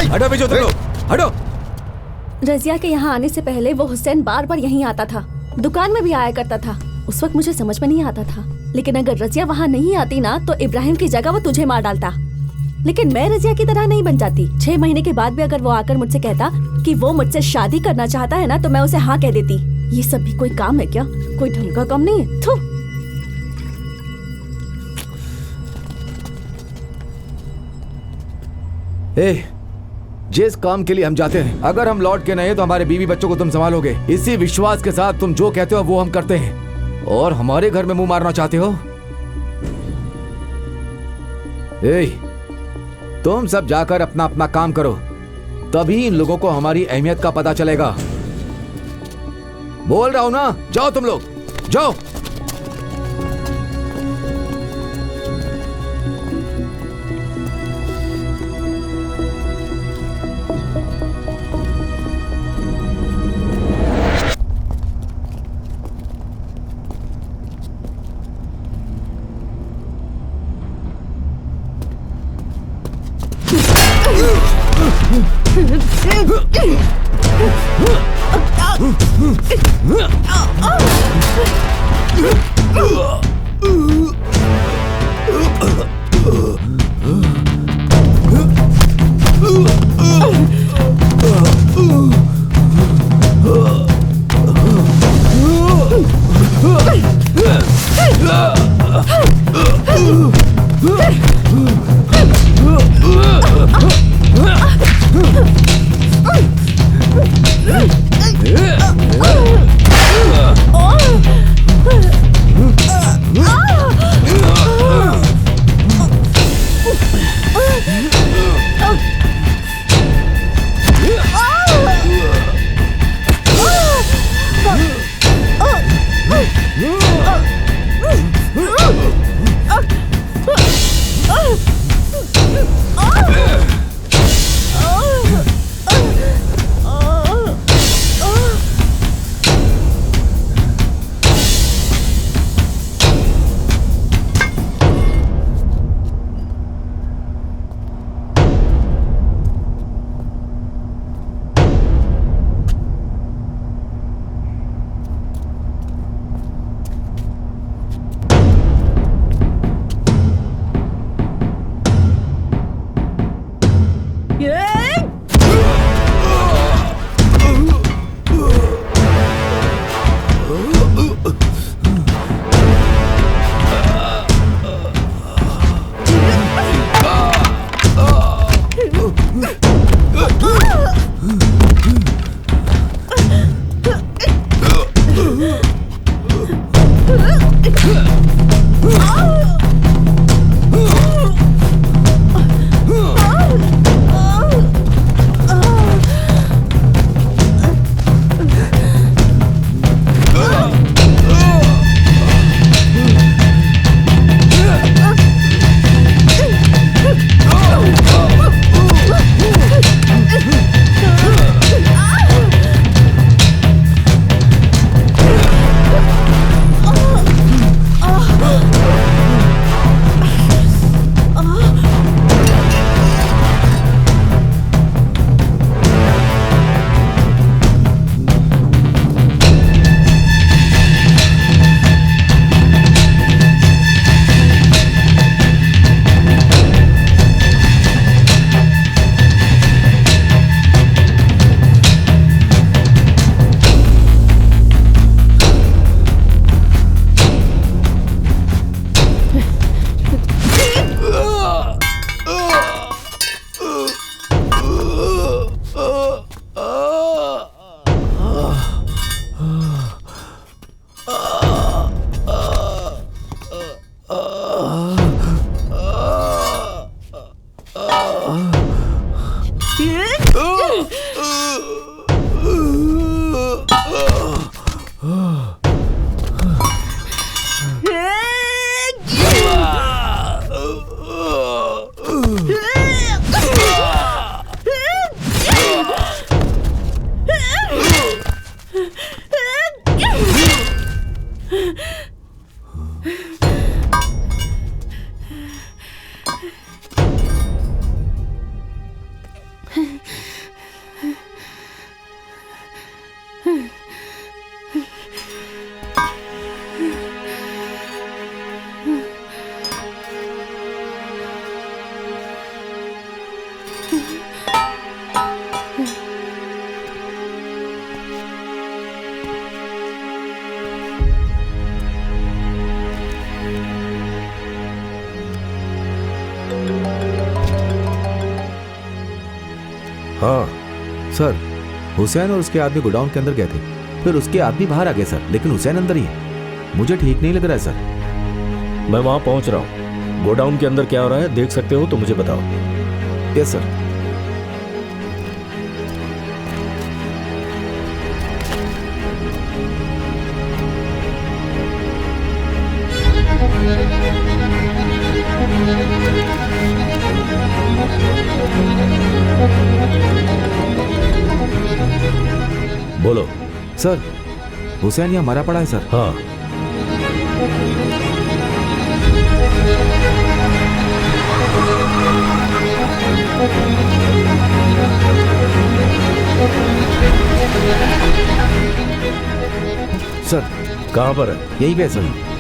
हटो पीछे, तुम लोग हटो। रजिया के यहाँ आने से पहले वो हुसैन बार बार यहीं आता था, दुकान में भी आया करता था। उस वक्त मुझे समझ में नहीं आता था, लेकिन अगर रजिया वहाँ नहीं आती ना तो इब्राहिम की जगह वो तुझे मार डालता। लेकिन मैं रजिया की तरह नहीं बन जाती। 6 महीने के बाद भी अगर वो आकर मुझसे कहता कि वो मुझसे शादी करना चाहता है ना, तो मैं उसे हाँ कह देती। ये सब भी कोई काम है क्या? कोई ढंग का काम नहीं है। थू। जिस काम के लिए हम जाते हैं, अगर हम लौट के नहीं तो हमारे बीवी बच्चों को तुम संभालोगे। इसी विश्वास के साथ तुम जो कहते हो वो हम करते हैं। और हमारे घर में मुंह मारना चाहते हो? तुम सब जाकर अपना अपना काम करो, तभी इन लोगों को हमारी अहमियत का पता चलेगा। बोल रहा हूं ना, जाओ तुम लोग, जाओ। हाँ सर, हुसैन और उसके आदमी गोडाउन के अंदर गए थे, फिर उसके आदमी बाहर आ गए सर, लेकिन हुसैन अंदर ही है। मुझे ठीक नहीं लग रहा है सर। मैं वहां पहुंच रहा हूँ। गोडाउन के अंदर क्या हो रहा है देख सकते हो तो मुझे बताओ। Yes sir. बोलो। सर, हुसैन यहाँ मरा पड़ा है सर। हाँ, सर कहाँ पर है? यहीं पे है सर।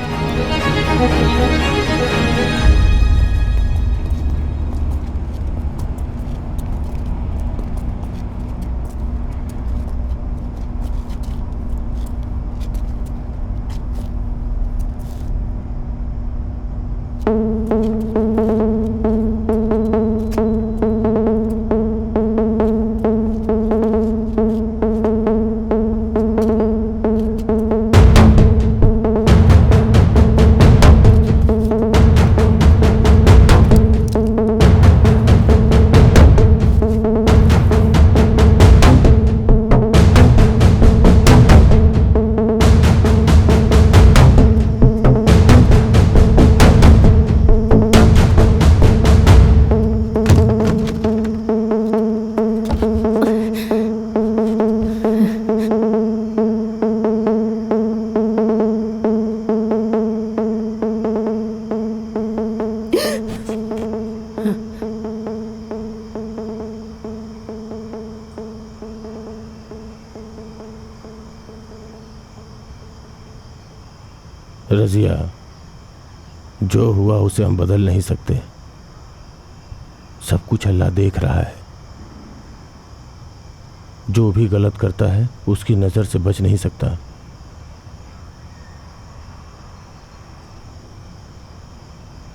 रजिया, जो हुआ उसे हम बदल नहीं सकते। सब कुछ अल्लाह देख रहा है। जो भी गलत करता है उसकी नज़र से बच नहीं सकता।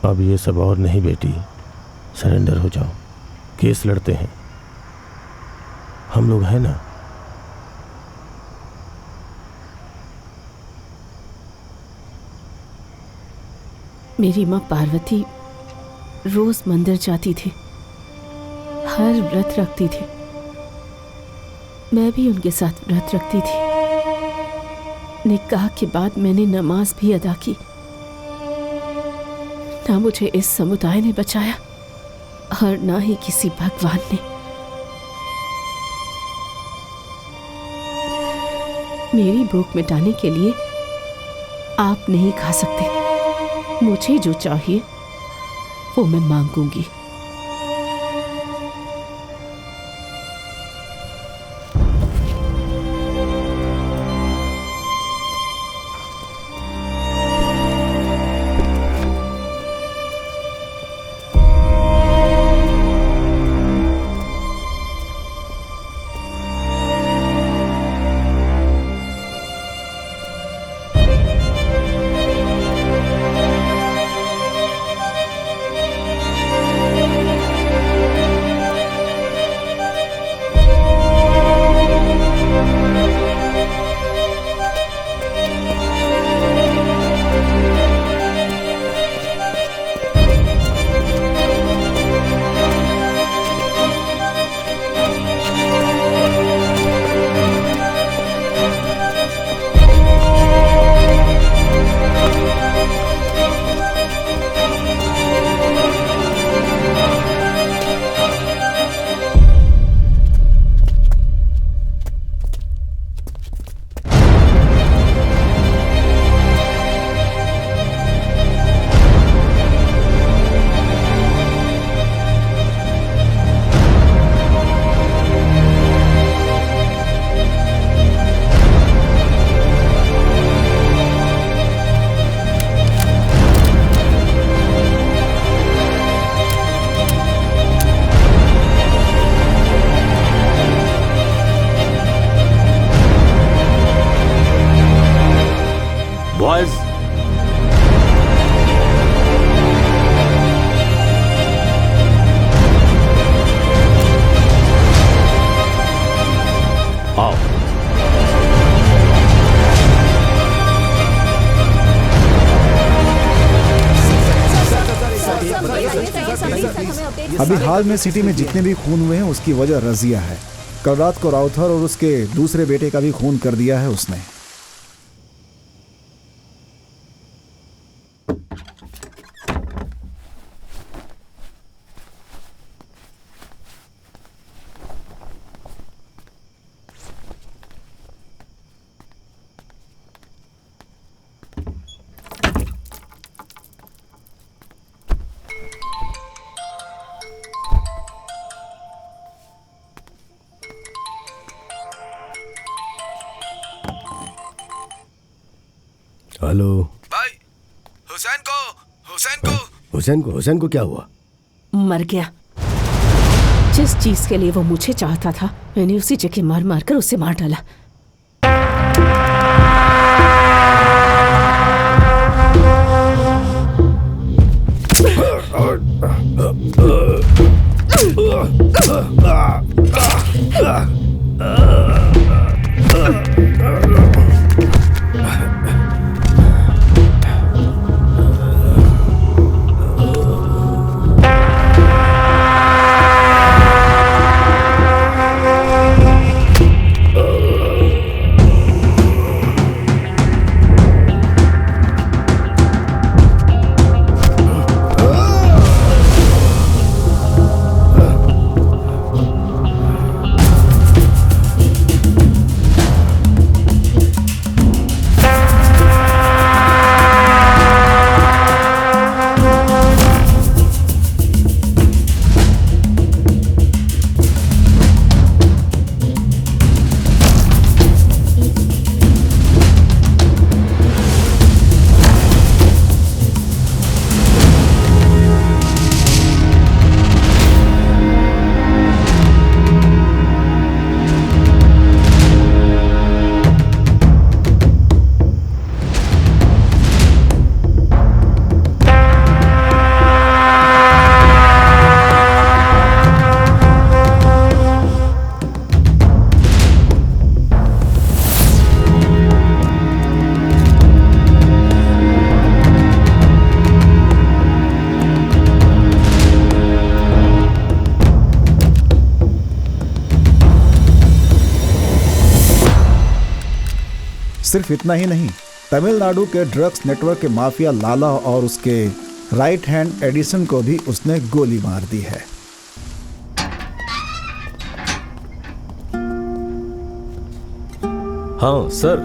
अब ये सब और नहीं बेटी, सरेंडर हो जाओ। केस लड़ते हैं, हम लोग हैं ना। मेरी माँ पार्वती रोज मंदिर जाती थी, हर व्रत रखती थी। मैं भी उनके साथ व्रत रखती थी। निकाह के बाद मैंने नमाज भी अदा की। ना मुझे इस समुदाय ने बचाया और ना ही किसी भगवान ने। मेरी भूख मिटाने के लिए आप नहीं खा सकते। मुझे जो चाहिए वो मैं मांगूंगी। आओ। अभी हाल में सिटी में जितने भी खून हुए हैं उसकी वजह रजिया है। कल रात को राउथर और उसके दूसरे बेटे का भी खून कर दिया है उसने। हेलो भाई, हुसैन को क्या हुआ? मर गया। जिस चीज के लिए वो मुझे चाहता था मैंने उसी जगह मार मार कर उसे मार डाला। सिर्फ इतना ही नहीं, तमिलनाडु के ड्रग्स नेटवर्क के माफिया लाला और उसके राइट हैंड एडिसन को भी उसने गोली मार दी है। हाँ सर,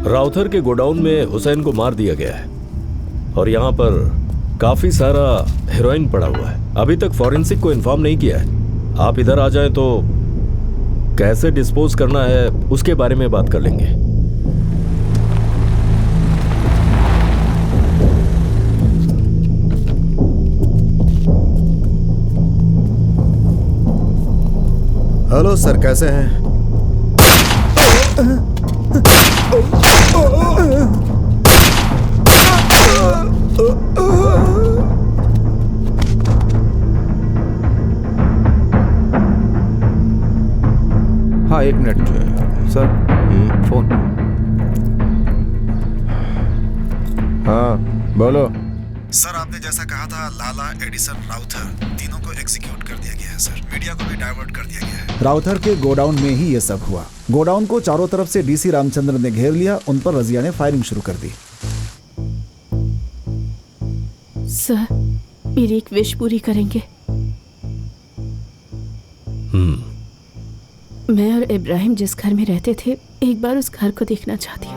राउथर के गोडाउन में हुसैन को मार दिया गया है और यहाँ पर काफी सारा हेरोइन पड़ा हुआ है। अभी तक फॉरेंसिक को इन्फॉर्म नहीं किया है। आप इधर आ जाएं तो कैसे डिस्पोज करना है उसके बारे में बात कर लेंगे। हेलो सर, कैसे हैं? हाँ, एक मिनट सर। फोन। हाँ बोलो सर, आपने जैसा कहा था, लाला, एडिसन, राउथर तीनों को एग्जीक्यूट कर दिया गया है सर। मीडिया को भी डाइवर्ट कर दिया गया है। राउथर के गोडाउन में ही ये सब हुआ। गोडाउन को चारों तरफ से डीसी रामचंद्र ने घेर लिया। उन पर रजिया ने फायरिंग शुरू कर दी। सर, मेरी एक विश पूरी करेंगे? मैं और इब्राहिम जिस घर में रहते थे, एक बार उस घर को देखना चाहती हूँ।